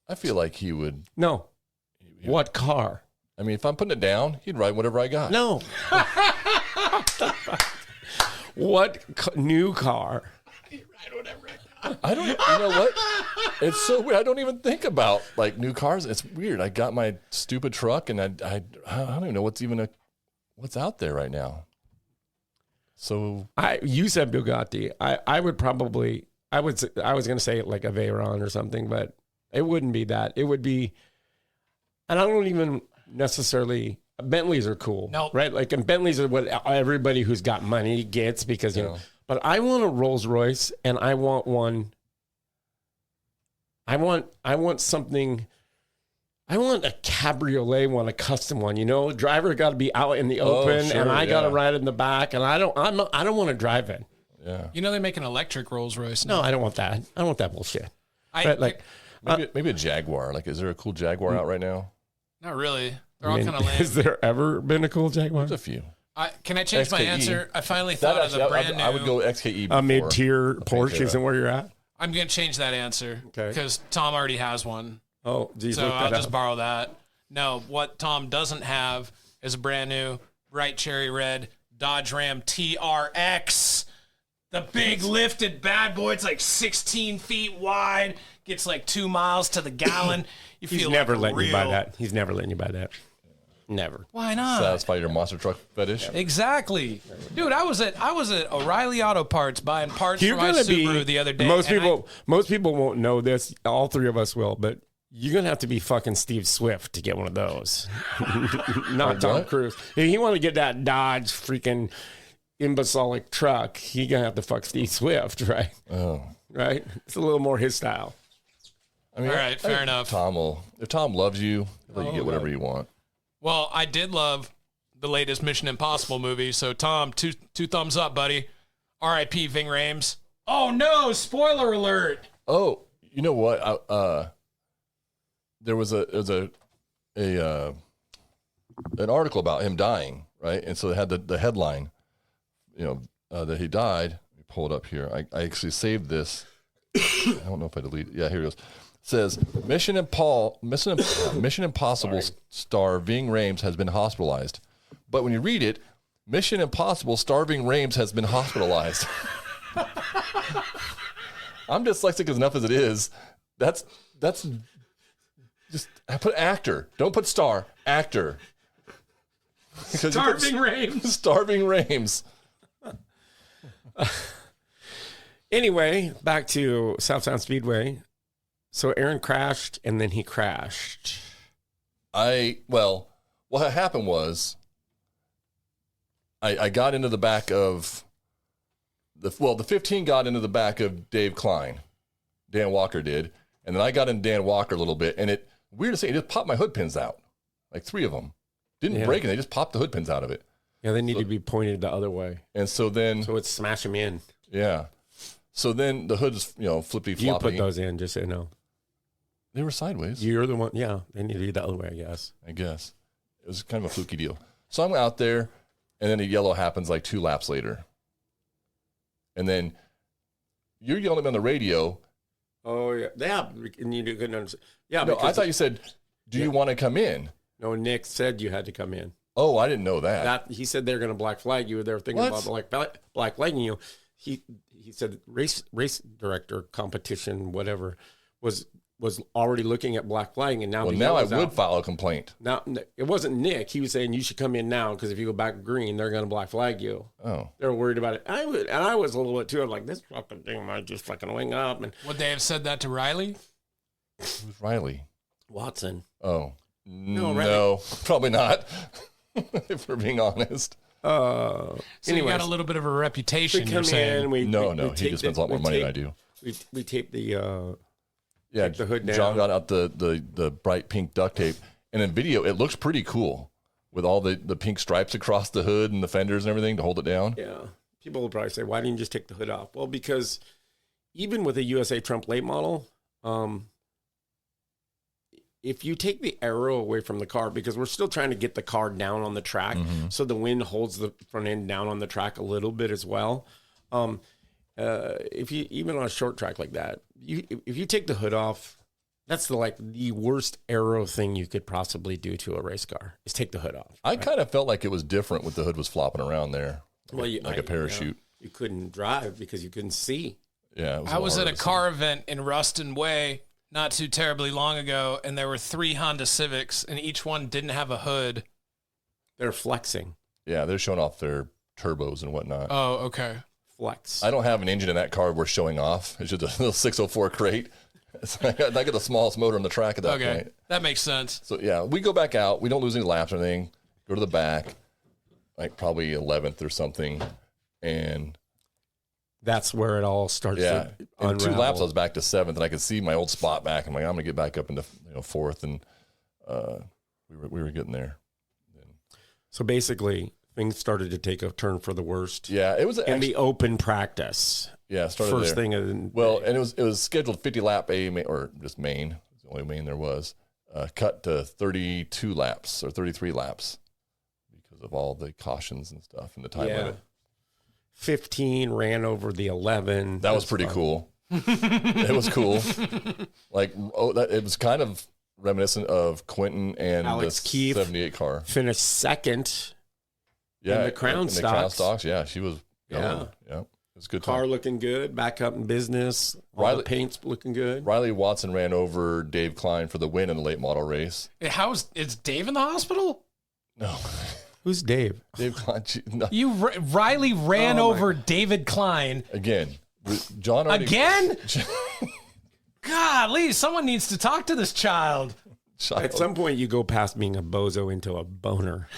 I feel like he would. No. What car? I mean, if I'm putting it down, he'd ride whatever I got. No. What new car? I don't. You know what? It's so weird. I don't even think about like new cars. It's weird. I got my stupid truck, and I don't even know what's out there right now. So You said Bugatti. I would probably I was going to say like a Veyron or something, but it wouldn't be that. It would be, and I don't even necessarily. Bentleys are cool, right? Like, and Bentleys are what everybody who's got money gets because you know. But I want a Rolls Royce, and I want one. I want something. I want a cabriolet one, a custom one. You know, driver got to be out in the open, and I got to ride in the back, and I don't want to drive it. Yeah. You know they make an electric Rolls Royce now. No, I don't want that. I don't want that bullshit. Maybe a Jaguar. Like, is there a cool Jaguar out right now? Not really. They're all kind of lame. Has there ever been a cool Jaguar? There's a few. Can I change my XKE. answer? I finally thought of the brand new. I would go XKE. A mid-tier Porsche isn't where you're at? I'm going to change that answer. Okay. Because Tom already has one. Oh, geez. So I'll just borrow that. No, what Tom doesn't have is a brand new bright cherry red Dodge Ram TRX. The big lifted bad boy. It's like 16 feet wide. Gets like 2 miles to the gallon. You feel He's never like letting you buy that. He's never letting you buy that. Never. Why not? Satisfy your monster truck fetish. Exactly, dude. I was at O'Reilly Auto Parts buying parts for my Subaru the other day. Most people won't know this. All three of us will, but you're gonna have to be fucking Steve Swift to get one of those. Not Tom Cruise. If you want to get that Dodge freaking imbecilic truck, you're gonna have to fuck Steve Swift, right? Oh, right. It's a little more his style. I mean, all right, fair enough. If Tom loves you, he'll let you get whatever you want. Well, I did love the latest Mission Impossible movie. So, Tom, two thumbs up, buddy. R.I.P. Ving Rhames. Oh, no. Spoiler alert. Oh, you know what? There was an article about him dying, right? And so it had the headline, that he died. Let me pull it up here. I actually saved this. I don't know if I deleted it. Yeah, here it goes. It says, Mission Impossible star Ving Rhames has been hospitalized. But when you read it, Mission Impossible star Ving Rhames has been hospitalized. I'm dyslexic enough as it is. That's just, I put actor. Don't put star. Actor. Starving Rhames. Starving Rhames. Anyway, back to South Sound Speedway. So Aaron crashed, and then he crashed. What happened was I got into the back of the 15 got into the back of Dave Klein. Dan Walker did. And then I got in Dan Walker a little bit, and weird to say, it just popped my hood pins out. Like 3 of them. Didn't break it, they just popped the hood pins out of it. Yeah, they need to be pointed the other way. And so it's smash them in. Yeah. So then the hood's, flippy floppy. You put those in, just so you know. They were sideways. You're the one. Yeah, they need to be the other way, I guess. It was kind of a fluky deal. So I'm out there, and then the yellow happens like 2 laps later. And then you're yelling at me on the radio. Oh, yeah. Yeah, and you couldn't understand. Yeah, no, I thought you said, do you want to come in? No, Nick said you had to come in. Oh, I didn't know that. He said they're going to black flag you. They're thinking about black flagging you. He said race director competition, whatever, was already looking at black flagging, and now I would file a complaint. Now it wasn't Nick. He was saying you should come in now because if you go back green, they're going to black flag you. Oh, they're worried about it. I was a little bit too. I'm like, this fucking thing might just fucking wing up. And would they have said that to Riley? Who's Riley? Watson. Oh, no, probably not. If we're being honest. So you got a little bit of a reputation. You're saying? No. He just spends a lot more money than I do. We taped the. Take the hood down. John got out the bright pink duct tape, and in video it looks pretty cool with all the pink stripes across the hood and the fenders and everything to hold it down. Yeah, people will probably say, "Why didn't you just take the hood off?" Well, because even with a USA Trump late model, if you take the aero away from the car, because we're still trying to get the car down on the track, so the wind holds the front end down on the track a little bit as well. If you, even on a short track like that, if you take the hood off, that's the worst aero thing you could possibly do to a race car is take the hood off. I kind of felt like it was different with the hood was flopping around there, like a parachute. You couldn't drive because you couldn't see. Yeah, I was at a car event in Ruston Way not too terribly long ago, and there were 3 Honda Civics, and each one didn't have a hood. They're flexing. Yeah, they're showing off their turbos and whatnot. Oh, okay. Flex. I don't have an engine in that car we're showing off. It's just a little 604 crate. I got the smallest motor on the track at that point. That makes sense. So, yeah, we go back out. We don't lose any laps or anything. Go to the back, like probably 11th or something, and that's where it all starts to in 2 unravel. laps, I was back to 7th, and I could see my old spot back. I'm like, I'm going to get back up into 4th, and we were getting there. So basically, things started to take a turn for the worst. Yeah, it was in the open practice. Yeah, started first there. thing. And it was scheduled 50 lap or just main. It's the only main there was. Cut to 32 laps or 33 laps because of all the cautions and stuff and the time limit. 15 ran over the 11. That was pretty cool. It was cool. It was kind of reminiscent of Quentin and Alex the Keefe 78 car. Finished second. Yeah, in the Crown stocks. The Crown stocks. Yeah, she was going. Yeah. It was a good Car time. looking good, back up in business. All the paint's looking good. Riley Watson ran over Dave Klein for the win in the late model race. Is Dave in the hospital? No. Who's Dave? Dave Klein. No. Riley ran over David Klein. Again. John already, Again? Golly, someone needs to talk to this child. At some point, you go past being a bozo into a boner.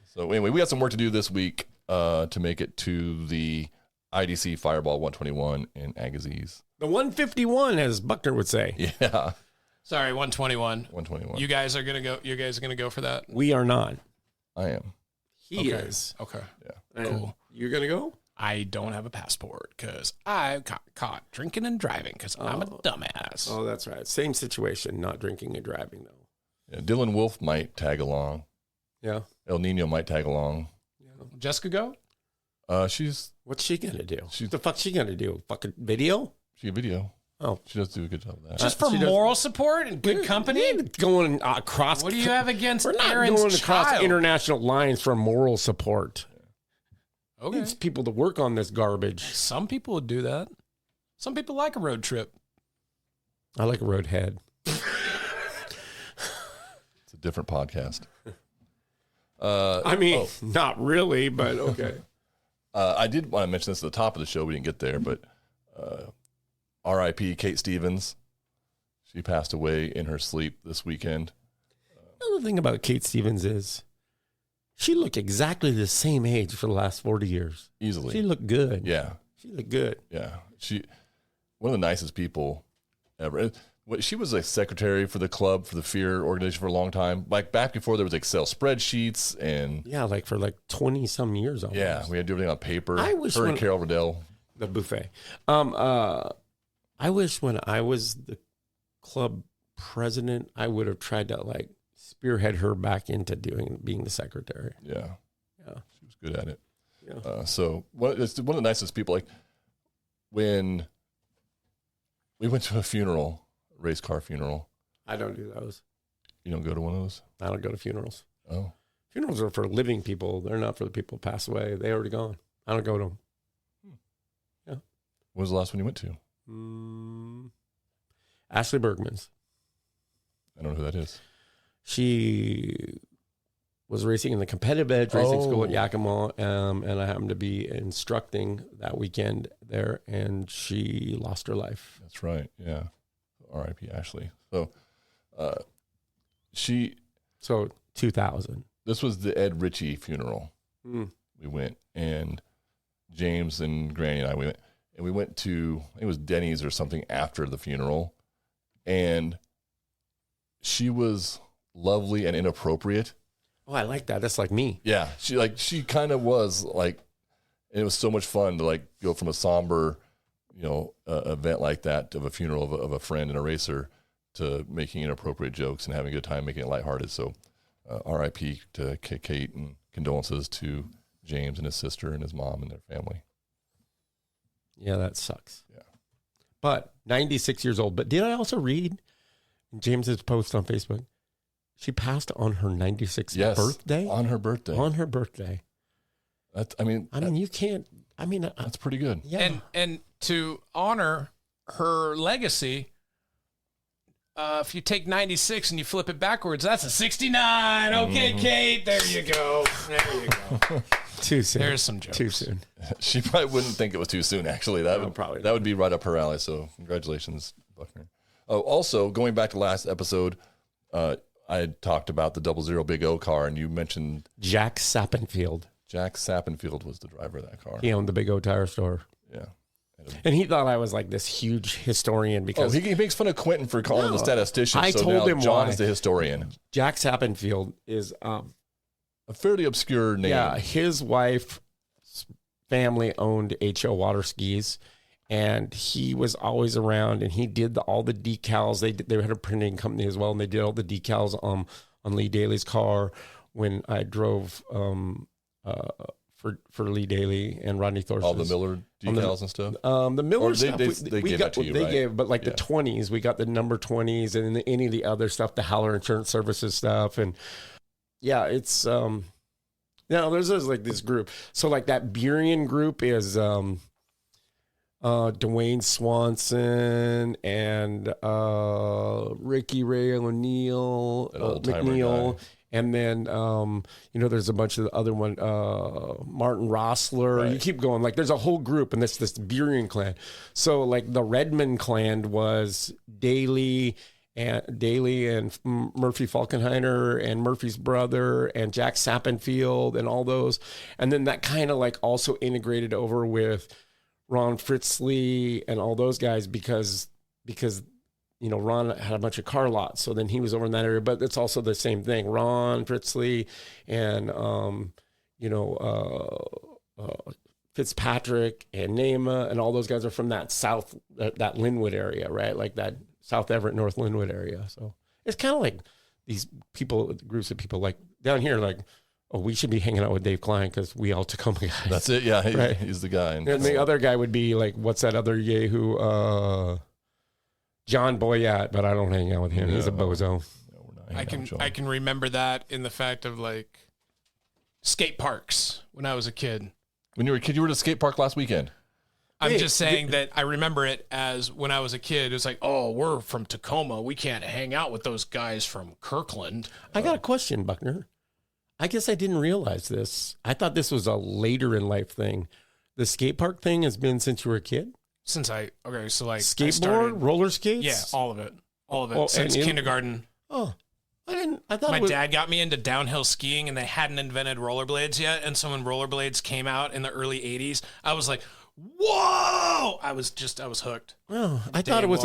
So anyway, we got some work to do this week to make it to the IDC Fireball 121 in Agassiz. The 151, as Buckner would say. Yeah. Sorry, 121. 121. You guys are gonna go for that? We are not. I am. He is. Okay. Yeah. Cool. You're going to go? I don't have a passport because I got caught drinking and driving because I'm a dumbass. Oh, that's right. Same situation, not drinking and driving, though. Yeah, Dylan Wolf might tag along. Yeah. El Nino might tag along. Jessica go? What's she going to do? The fuck's she going to do? Fucking video? She a video. Oh. She does do a good job of that. Just for moral support and good company? Going across. What do you have against We're not Aaron's going across child? international lines for moral support. Okay. Needs people to work on this garbage. Some people would do that. Some people like a road trip. I like a road head. It's a different podcast. Not really, but okay. I did want to mention this at the top of the show. We didn't get there, but R.I.P. Kate Stevens. She passed away in her sleep this weekend. Another thing about Kate Stevens is she looked exactly the same age for the last 40 years. Easily. She looked good. Yeah. She looked good. Yeah. One of the nicest people ever. She was a secretary for the club, for the Fear organization for a long time. Like back before there was Excel spreadsheets and. Yeah, for 20 some years almost. Yeah. We had to do everything on paper. I wish her and Carol Riddell. The buffet. I wish when I was the club president, I would have tried to spearhead her back into being the secretary. Yeah. Yeah. She was good at it. Yeah. So it's one of the nicest people. Like when we went to a funeral, a race car funeral. I don't do those. You don't go to one of those? I don't go to funerals. Oh. Funerals are for living people. They're not for the people who pass away. They already gone. I don't go to them. Yeah. When was the last one you went to? Ashley Bergman's. I don't know who that is. She was racing in the competitive edge racing school at Yakima, and I happened to be instructing that weekend there, and she lost her life. That's right. Yeah. R.I.P. Ashley. So 2000. This was the Ed Ritchie funeral. We went, and James and Granny and I, we went to, I think it was Denny's or something after the funeral, and she was lovely and inappropriate. Oh, I like that. That's like me. Yeah, she kind of was and it was so much fun to go from a somber event like that of a funeral of a friend and a racer to making inappropriate jokes and having a good time, making it lighthearted. So R.I.P. to Kate and condolences to James and his sister and his mom and their family. Yeah, that sucks. Yeah. But 96 years old. But did I also read James's post on Facebook? She passed on her 96th birthday? On her birthday. On her birthday. You can't. That's pretty good. Yeah. And to honor her legacy, if you take 96 and you flip it backwards, that's a 69. Okay, Kate, there you go. There you go. Too soon. There's some jokes. Too soon. She probably wouldn't think it was too soon, actually. That would be right up her alley. So congratulations, Buckner. Oh, also, going back to last episode, I had talked about the 00 Big O car, and you mentioned Jack Sappenfield. Jack Sappenfield was the driver of that car. He owned the Big O tire store. Yeah. And he thought I was like this huge historian because he makes fun of Quentin for calling him the statistician. I told him John why. is the historian. Jack Sappenfield is A fairly obscure name. Yeah, his wife's family owned HO Water Skis, and he was always around, and he did all the decals. They had a printing company as well, and they did all the decals on Lee Daly's car when I drove for Lee Daly and Rodney Thorson. All the Miller decals and stuff? The Miller they, stuff, they gave that to you, right? But like the 20s, we got the number 20s, and then any of the other stuff, the Howler Insurance Services stuff, and yeah, it's there's like this group. So like that Burien group is Dwayne Swanson and Ricky Ray O'Neill, McNeil. Guy. And then, there's a bunch of the other one, Martin Rossler. Right. You keep going. Like, there's a whole group, and this Burien clan. So, like, the Redmond clan was Daly and Murphy Falkenhainer and Murphy's brother and Jack Sappenfield and all those. And then that kind of, like, also integrated over with Ron Fritzley and all those guys because Ron had a bunch of car lots, so then he was over in that area. But it's also the same thing. Ron Fritzley and Fitzpatrick and Nema and all those guys are from that that Linwood area, right? Like that South Everett, North Linwood area. So it's kind of like these people, groups of people like down here, like, oh, we should be hanging out with Dave Klein because we all Tacoma guys. That's it. Yeah, he's the guy. And the other guy would be like, what's that other Yahoo? John Boyette, but I don't hang out with him. He's a bozo. I can remember that in the fact of like skate parks when I was a kid. When you were a kid, you were at a skate park last weekend. I'm just saying that I remember it as when I was a kid. It was like, oh, we're from Tacoma. We can't hang out with those guys from Kirkland. I got a question, Buckner. I guess I didn't realize this. I thought this was a later in life thing. The skate park thing has been since you were a kid? So like skateboard, roller skates? Yeah, all of it. Since kindergarten. Oh, I thought my dad got me into downhill skiing, and they hadn't invented rollerblades yet. And so when rollerblades came out in the early 80s, I was like, whoa! I was hooked. Oh, I thought it was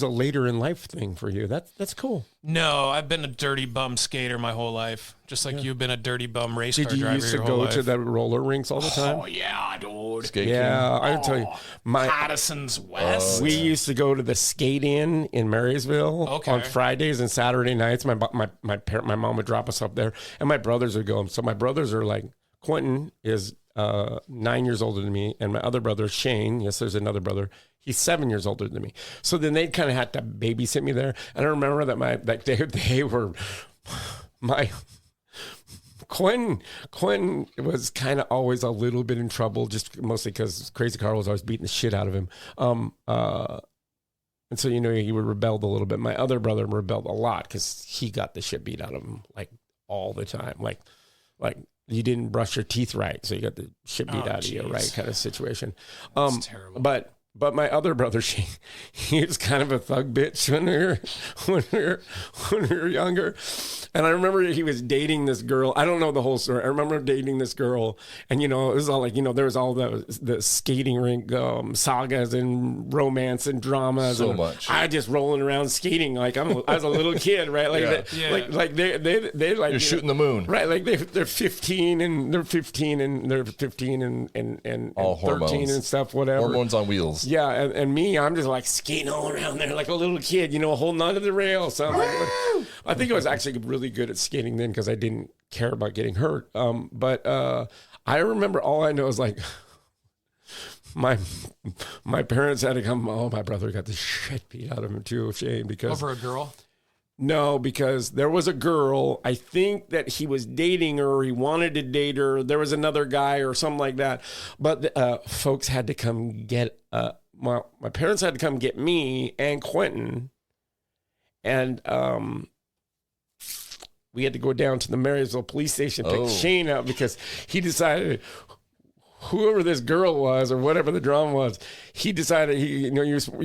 a later in life thing for you. That's cool. No, I've been a dirty bum skater my whole life, just like you've been a dirty bum race car driver. Did you used to go to the roller rinks all the time? Oh yeah, dude. Skating. Yeah, I can tell you, Patterson's West. We used to go to the skate in Marysville on Fridays and Saturday nights. My mom would drop us up there, and my brothers would go. So my brothers are like, Quentin is 9 years older than me, and my other brother Shane, yes, there's another brother, he's 7 years older than me. So then they kind of had to babysit me there. And I remember that they were my Quentin was kind of always a little bit in trouble, just mostly because Crazy Carl was always beating the shit out of him. And so he rebelled a little bit. My other brother rebelled a lot because he got the shit beat out of him like all the time, like. You didn't brush your teeth right, so you got the shit beat out of you, right? Kind of situation. That's terrible. But my other brother, he was kind of a thug bitch when we were younger. And I remember he was dating this girl. I don't know the whole story. I remember dating this girl, and it was all like, there was all the skating rink sagas and romance and dramas. So and much. I just rolling around skating like I was a little kid, right? Like they like you're shooting the moon, right? Like they're 15 and they're 15 and 13 all 13 hormones. And stuff, whatever. Hormones on wheels. rails. Yeah, and me, I'm just like skating all around there like a little kid, holding onto the rails. So I'm like, I think I was actually really good at skating then because I didn't care about getting hurt. But I remember all I know is like my parents had to come. Oh, my brother got the shit beat out of him too. Shame because Over a girl? no, because there was a girl, I think that he was dating her, or he wanted to date her. There was another guy or something like that. But folks had to come get, my parents had to come get me and Quentin. And we had to go down to the Marysville police station, pick Shane up because he decided, whoever this girl was or whatever the drama was, he decided you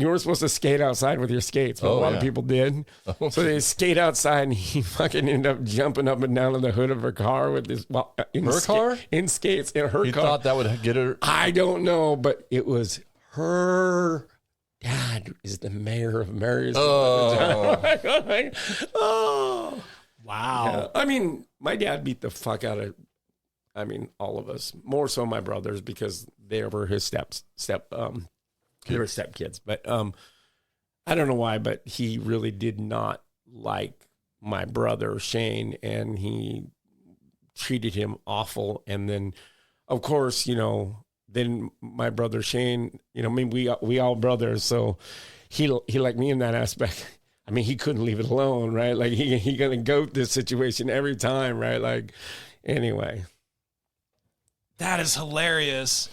weren't supposed to skate outside with your skates, but a lot of people did. So they skate outside, and he fucking ended up jumping up and down on the hood of her car with his car in skates in her He car. thought that would get her. I don't know, but it was her dad is the mayor of Marysville. Oh, Wow. yeah. I mean, my dad beat the fuck out of. All of us, more so my brothers because they were his they were stepkids. But I don't know why, but he really did not like my brother Shane, and he treated him awful. And then, of course, then my brother Shane, we all brothers, so he liked me in that aspect. He couldn't leave it alone, right? Like he gonna goat this situation every time, right? Like anyway. That is hilarious.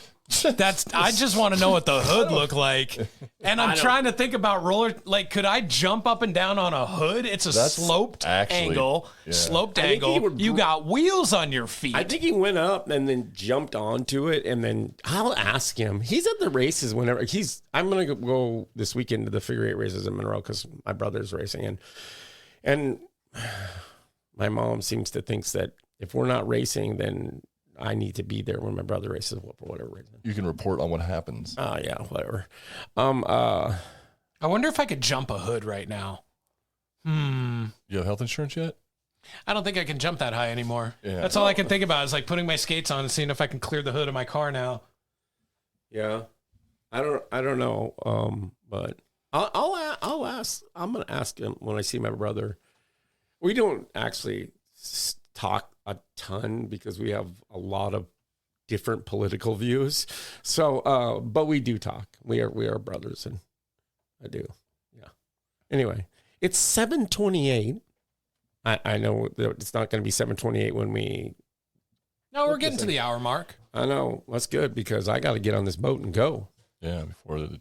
I just want to know what the hood looked like. And I'm trying to think about roller, like, could I jump up and down on a hood? It's a sloped angle. You got wheels on your feet. I think he went up and then jumped onto it, and then I'll ask him. He's at the races whenever I'm going to go this weekend to the figure eight races in Monroe because my brother's racing. And my mom seems to think that if we're not racing, then I need to be there when my brother races for whatever reason. You can report on what happens. Oh, yeah, whatever. I wonder if I could jump a hood right now. You have health insurance yet? I don't think I can jump that high anymore. Yeah. That's all I can think about is like putting my skates on and seeing if I can clear the hood of my car now. Yeah, I don't know. But I'll ask. I'm gonna ask him when I see my brother. We don't actually talk a ton because we have a lot of different political views. So, but we do talk. We are brothers, and I do. Yeah. Anyway, it's 7:28. I know that it's not going to be 7:28 when we. No, we're getting to the hour mark. I know. That's good because I got to get on this boat and go. Yeah, before it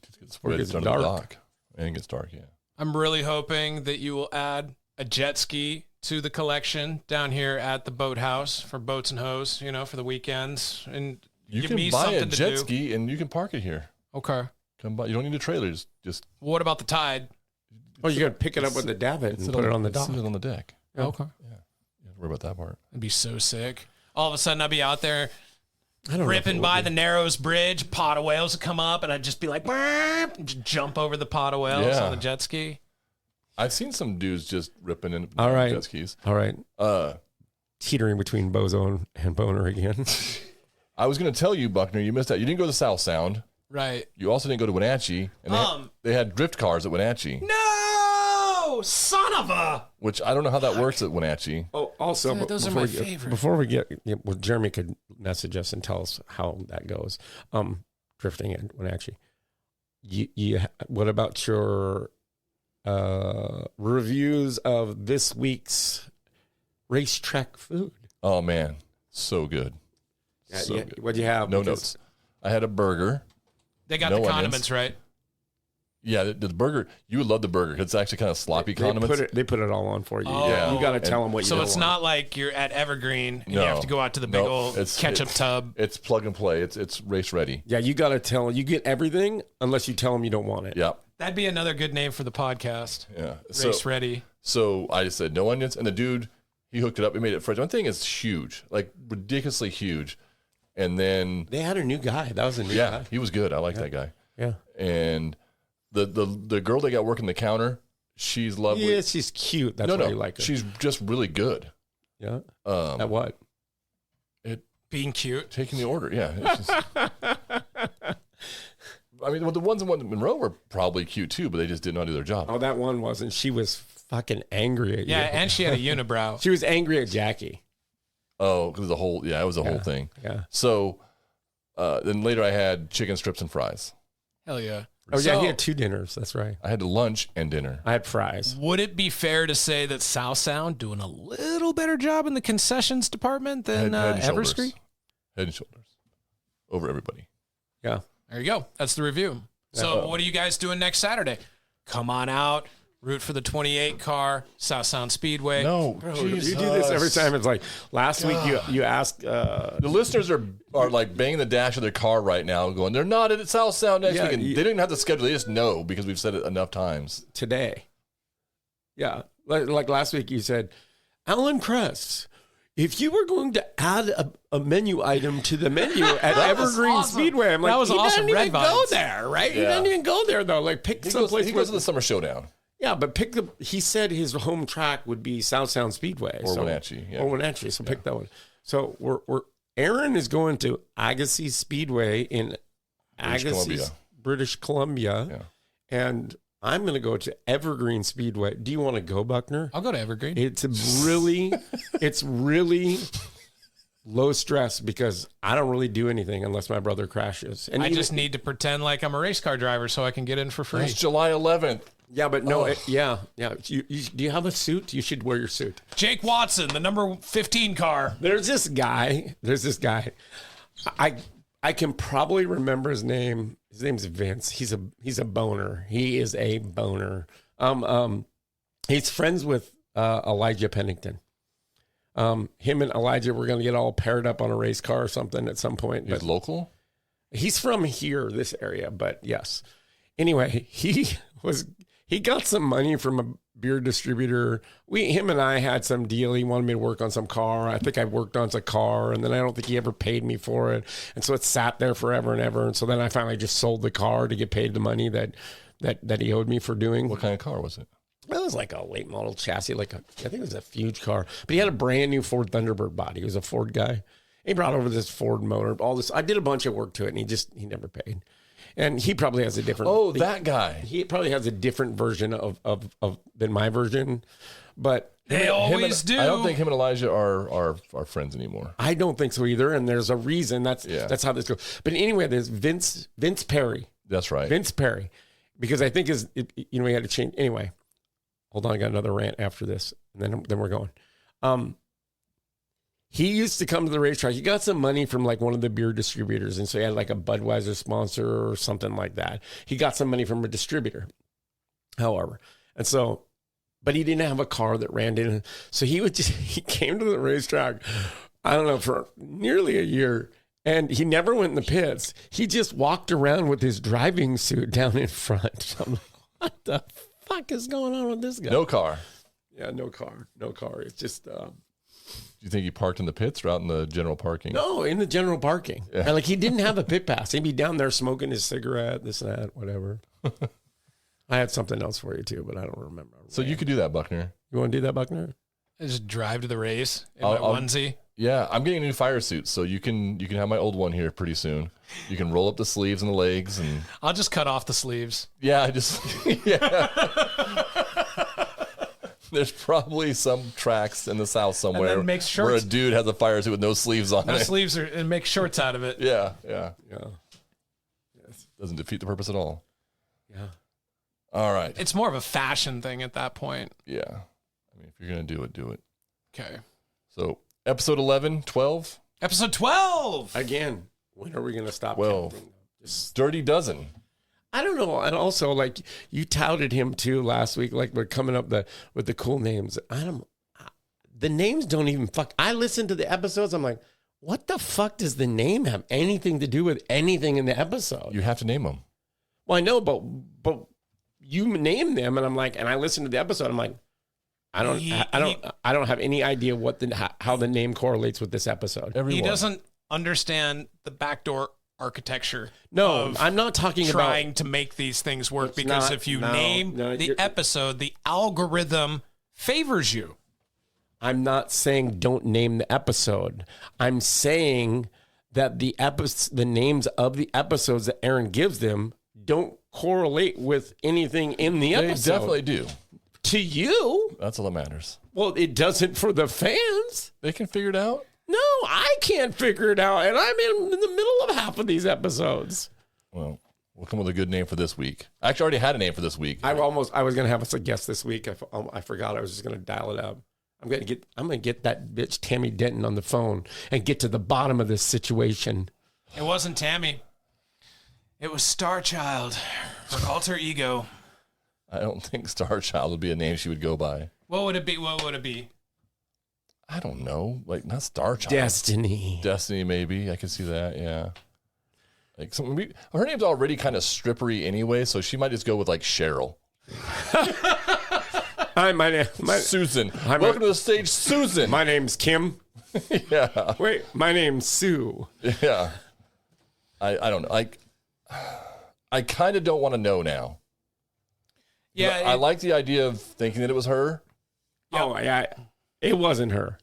gets dark. dark. And it gets dark, yeah. I'm really hoping that you will add a jet ski to the collection down here at the boathouse for boats and hoes, for the weekends. And you give can me buy something a to jet do. ski and you can park it here. Okay. Come by. You don't need a trailer. Just What about the tide? Oh, you got to pick it up with the davit and put it on the dock. Sit it on the deck. Yeah. Okay. Yeah. You don't worry about that part. It'd be so sick. All of a sudden, I'd be out there I don't know if it ripping would by be. the Narrows Bridge. Pot of whales would come up, and I'd just be like, "Burp," and just jump over the pot of whales Yeah. on the jet ski. I've seen some dudes just ripping in All right. jet skis. All right. Uh, Teetering between Bozo and Boner again. I was going to tell you, Buckner, you missed out. You didn't go to South Sound. Right. You also didn't go to Wenatchee. And they had drift cars at Wenatchee. No! Son of a... Which I don't know how that works at Wenatchee. Oh, also, Dude, those are my favorite. Before we get, well, Jeremy could message us and tell us how that goes. Drifting in Wenatchee. What about your reviews of this week's racetrack food? Oh, man. So good. So good. What'd you have? No Because- notes. I had a burger. They got No the onions. condiments, right? Yeah, the burger. You would love the burger. It's actually kind of sloppy condiments. They put it all on for you. Oh. Yeah. You got to tell them what you So don't it's want. not like you're at Evergreen and No. you have to go out to the big Nope. old ketchup tub. It's plug and play. It's race ready. Yeah, you got to tell them. You get everything unless you tell them you don't want it. Yeah. That'd be another good name for the podcast. Yeah. Race ready. So I just said no onions, and the dude, he hooked it up. He made it fresh. One thing is huge, like ridiculously huge. And then They had a new guy. That was a new guy. he was good. I like that guy. Yeah. And the girl they got working the counter, she's lovely. Yeah, she's cute. That's why you like her. She's just really good. Yeah. At what? Being cute. Taking the order. Yeah. It's just, I mean, the ones in Monroe were probably cute too, but they just did not do their job. Oh, that one wasn't. She was fucking angry at you. Yeah, and she had a unibrow. She was angry at Jackie. Oh, because it was a whole thing. Yeah. So then later I had chicken strips and fries. Hell yeah. Oh, yeah, So, he had 2 dinners. That's right. I had lunch and dinner. I had fries. would it be fair to say that South Sound doing a little better job in the concessions department than Head and shoulders. Everscreen? Head and shoulders over everybody. Yeah. There you go. That's the review. So what are you guys doing next Saturday? Come on out. Root for the 28 car, South Sound Speedway. No, Bro, you do this every time. It's like last week you asked. The listeners are like banging the dash of their car right now, going, they're not at South Sound next week. And they don't even have the schedule. They just know because we've said it enough times. Today. Yeah. Like last week you said, Alan Kress, if you were going to add a menu item to the menu at Evergreen awesome. Speedway, I'm like, That was you awesome. didn't Red even go vibes. there, right? You Yeah. didn't even go there, though. Like, pick someplace. He goes to the Summer Showdown. Yeah, but he said his home track would be South Sound Speedway. Or Wenatchee, yeah. Or Wenatchee, so pick that one. So Aaron is going to Agassiz Speedway in Agassiz, British Columbia. Yeah. And I'm going to go to Evergreen Speedway. Do you want to go, Buckner? I'll go to Evergreen. It's really low stress because I don't really do anything unless my brother crashes. And I even- just need to pretend like I'm a race car driver so I can get in for free. It's July 11th. Yeah, but no, yeah. Do you have a suit? You should wear your suit. Jake Watson, the number 15 car. There's this guy. I can probably remember his name. His name's Vince. He's a boner. He is a boner. He's friends with Elijah Pennington. Him and Elijah were going to get all paired up on a race car or something at some point. He's But local? he's from here, this area. But yes. Anyway, he got some money from a beer distributor. Him and I had some deal. He wanted me to work on some car. I think I worked on some car, and then I don't think he ever paid me for it. And so it sat there forever and ever. And so then I finally just sold the car to get paid the money that he owed me for doing. What kind of car was it? It was like a late model chassis, I think it was a huge car. But he had a brand new Ford Thunderbird body. He was a Ford guy. He brought over this Ford motor, all this. I did a bunch of work to it, and he never paid. And he probably has a different. Oh, that guy. He probably has a different version of than my version, but They always do. I don't think him and Elijah are friends anymore. I don't think so either. And there's a reason. That's how this goes. But anyway, there's Vince Perry. That's right. Vince Perry, because I think he had to change. Anyway, hold on, I got another rant after this, and then we're going. He used to come to the racetrack. He got some money from like one of the beer distributors. And so he had like a Budweiser sponsor or something like that. He got some money from a distributor, however. And so, but he didn't have a car that ran in. So he came to the racetrack, I don't know, for nearly a year. And he never went in the pits. He just walked around with his driving suit down in front. I'm like, what the fuck is going on with this guy? No car. Yeah, no car. It's just... Do you think he parked in the pits or out in the general parking? No, in the general parking. Yeah. And like he didn't have a pit pass. He'd be down there smoking his cigarette, this and that, whatever. I had something else for you too, but I don't remember. So you could do that, Buckner. You want to do that, Buckner? I just drive to the race in my onesie. Yeah, I'm getting a new fire suit, so you can have my old one here pretty soon. You can roll up the sleeves and the legs, and I'll just cut off the sleeves. yeah, There's probably some tracks in the South somewhere then make where a shorts. dude has a fire suit with no sleeves on No it. sleeves and make shorts out of it. Yeah. Yeah. Doesn't defeat the purpose at all. Yeah. All right. It's more of a fashion thing at that point. Yeah. I mean, if you're going to do it, do it. Okay. So episode 11, 12. Episode 12. Again, when are we going to stop 12. counting? Dirty Dozen. I don't know. And also, like, you touted him too last week, like we're coming up with the cool names. The names don't even I listened to the episodes. I'm like, what the fuck does the name have anything to do with anything in the episode? You have to name them. Well, I know, but you name them, and I'm like, and I listened to the episode. I'm like, I don't have any idea how the name correlates with this episode. He doesn't understand the backdoor architecture. No, I'm not talking about trying to make these things work, because if you name the episode, the algorithm favors you. I'm not saying don't name the episode. I'm saying that the names of the episodes that Aaron gives them don't correlate with anything in the They episode. definitely do. To you, That's all that matters. well, it doesn't for the fans. They can figure it out. No, I can't figure it out, and I'm in the middle of half of these episodes. Well, we'll come with a good name for this week. I actually already had a name for this week. I was going to have us a guest this week. I forgot. I was just going to dial it up. I'm going to get that bitch Tami Denton on the phone and get to the bottom of this situation. It wasn't Tami. It was Starchild, her alter ego. I don't think Starchild would be a name she would go by. What would it be? What would it be? I don't know. Like, not Starchild. Destiny, maybe. I can see that, yeah. Like her name's already kind of strippery anyway, so she might just go with, like, Cheryl. Hi, my Susan. Welcome to the stage, Susan. My name's Kim. Yeah. Wait, my name's Sue. Yeah. I don't know. I kind of don't want to know now. Yeah, I like the idea of thinking that it was her. Oh, yeah. It wasn't her.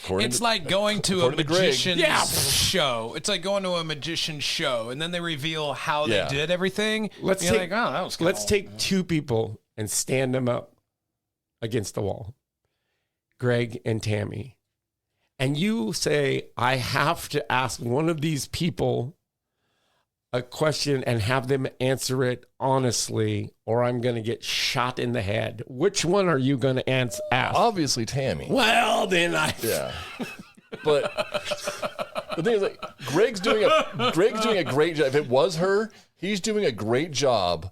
It's like going to a according to Greg. magician's show. It's like going to a magician's show, and then they reveal how Yeah. they did everything. Let's You're take like, oh, that was let's cool. take two people and stand them up against the wall. Greg and Tami. And you say, I have to ask one of these people a question and have them answer it honestly, or I'm going to get shot in the head. Which one are you going to ask? Obviously, Tami. Well, then Yeah. But the thing is, like, Greg's doing a great job. If it was her, he's doing a great job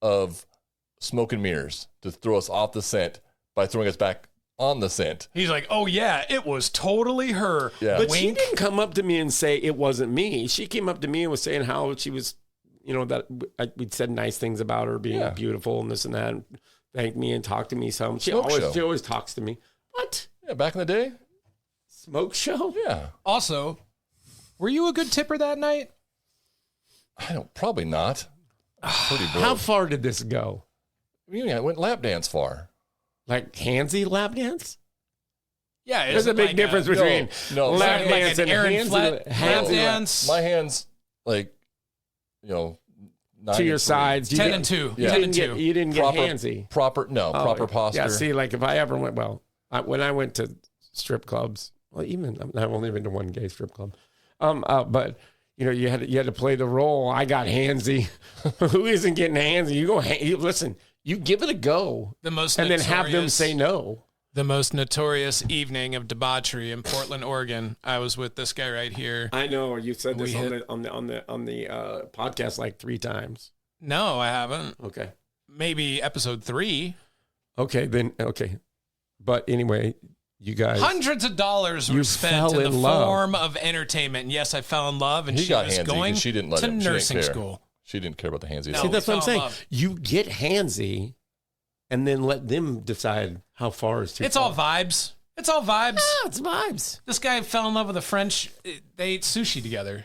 of smoke and mirrors to throw us off the scent by throwing us back on the scent. He's like, oh, yeah, it was totally her. Yeah. But she Wink. didn't come up to me and say it wasn't me. She came up to me and was saying how she was, that we'd said nice things about her being beautiful and this and that, and thanked me and talked to me some. She always talks to me. What? Yeah, back in the day? Smoke show? Yeah. Also, were you a good tipper that night? Probably not. Pretty broke. How far did this go? I went lap dance far. Like handsy lap dance? Yeah, There's a big difference between No, lap like dance an and Aaron handsy Flat lap handsy dance. My hands, like, 9 to your and 3. sides. 10 and 2. Yeah. 10 and 2. You didn't get handsy. Proper posture. Yeah, see, like if I ever went, when I went to strip clubs, I've only been to one gay strip club, but you had to play the role. I got handsy. Who isn't getting handsy? You go, listen, you give it a go, and then have them say no. The most notorious evening of debauchery in Portland, Oregon. I was with this guy right here. I know you said this on the podcast like 3 times. No, I haven't. Okay. Maybe episode 3. Okay. But anyway, you guys. Hundreds of dollars were spent in the form of entertainment. And yes, I fell in love, and He she got was handsy going because she didn't let to him. She didn't nursing care. school. She didn't care about the handsy. No. See, that's what I'm fell in saying. love. You get handsy, and then let them decide how far is too It's far. all vibes. It's all vibes. Yeah, it's vibes. This guy fell in love with a French. They ate sushi together.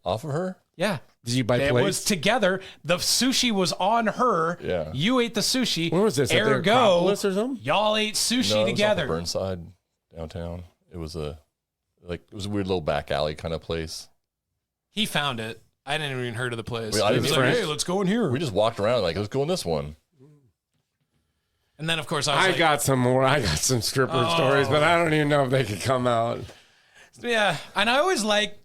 Off of her? Yeah. Did you buy It plates? was together. The sushi was on her. Yeah. You ate the sushi. Where was this? At the Ergo, Acropolis or something? y'all ate sushi No, it was together. off of Burnside downtown. It was a weird little back alley kind of place. He found it. I didn't even heard of the place. Wait, I He was didn't like, either. hey, let's go in here. We just walked around like, let's go in this one. And then, of course, I was like, got some more. I got some stripper stories, but I don't even know if they could come out. yeah. And I always like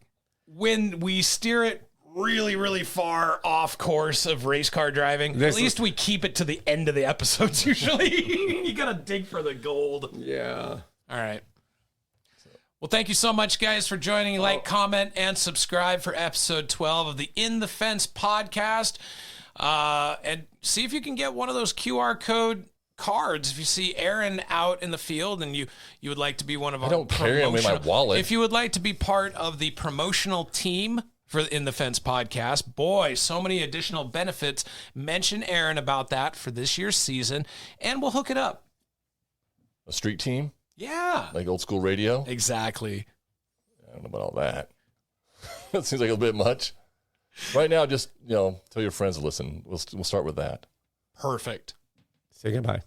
when we steer it really, really far off course of race car driving. At least we keep it to the end of the episodes usually. You got to dig for the gold. Yeah. All right. Well, thank you so much, guys, for joining. Like, comment, and subscribe for episode 12 of the In the Fence podcast. And see if you can get one of those QR code cards. If you see Aaron out in the field and you would like to be one of our don't carry them in my wallet. If you would like to be part of the promotional team for In the Fence podcast, boy, so many additional benefits. Mention Aaron about that for this year's season, and we'll hook it up. A street team? Yeah. Like old school radio? Exactly. I don't know about all that. That seems like a bit much. Right now, just, tell your friends to listen. We'll start with that. Perfect. Say goodbye.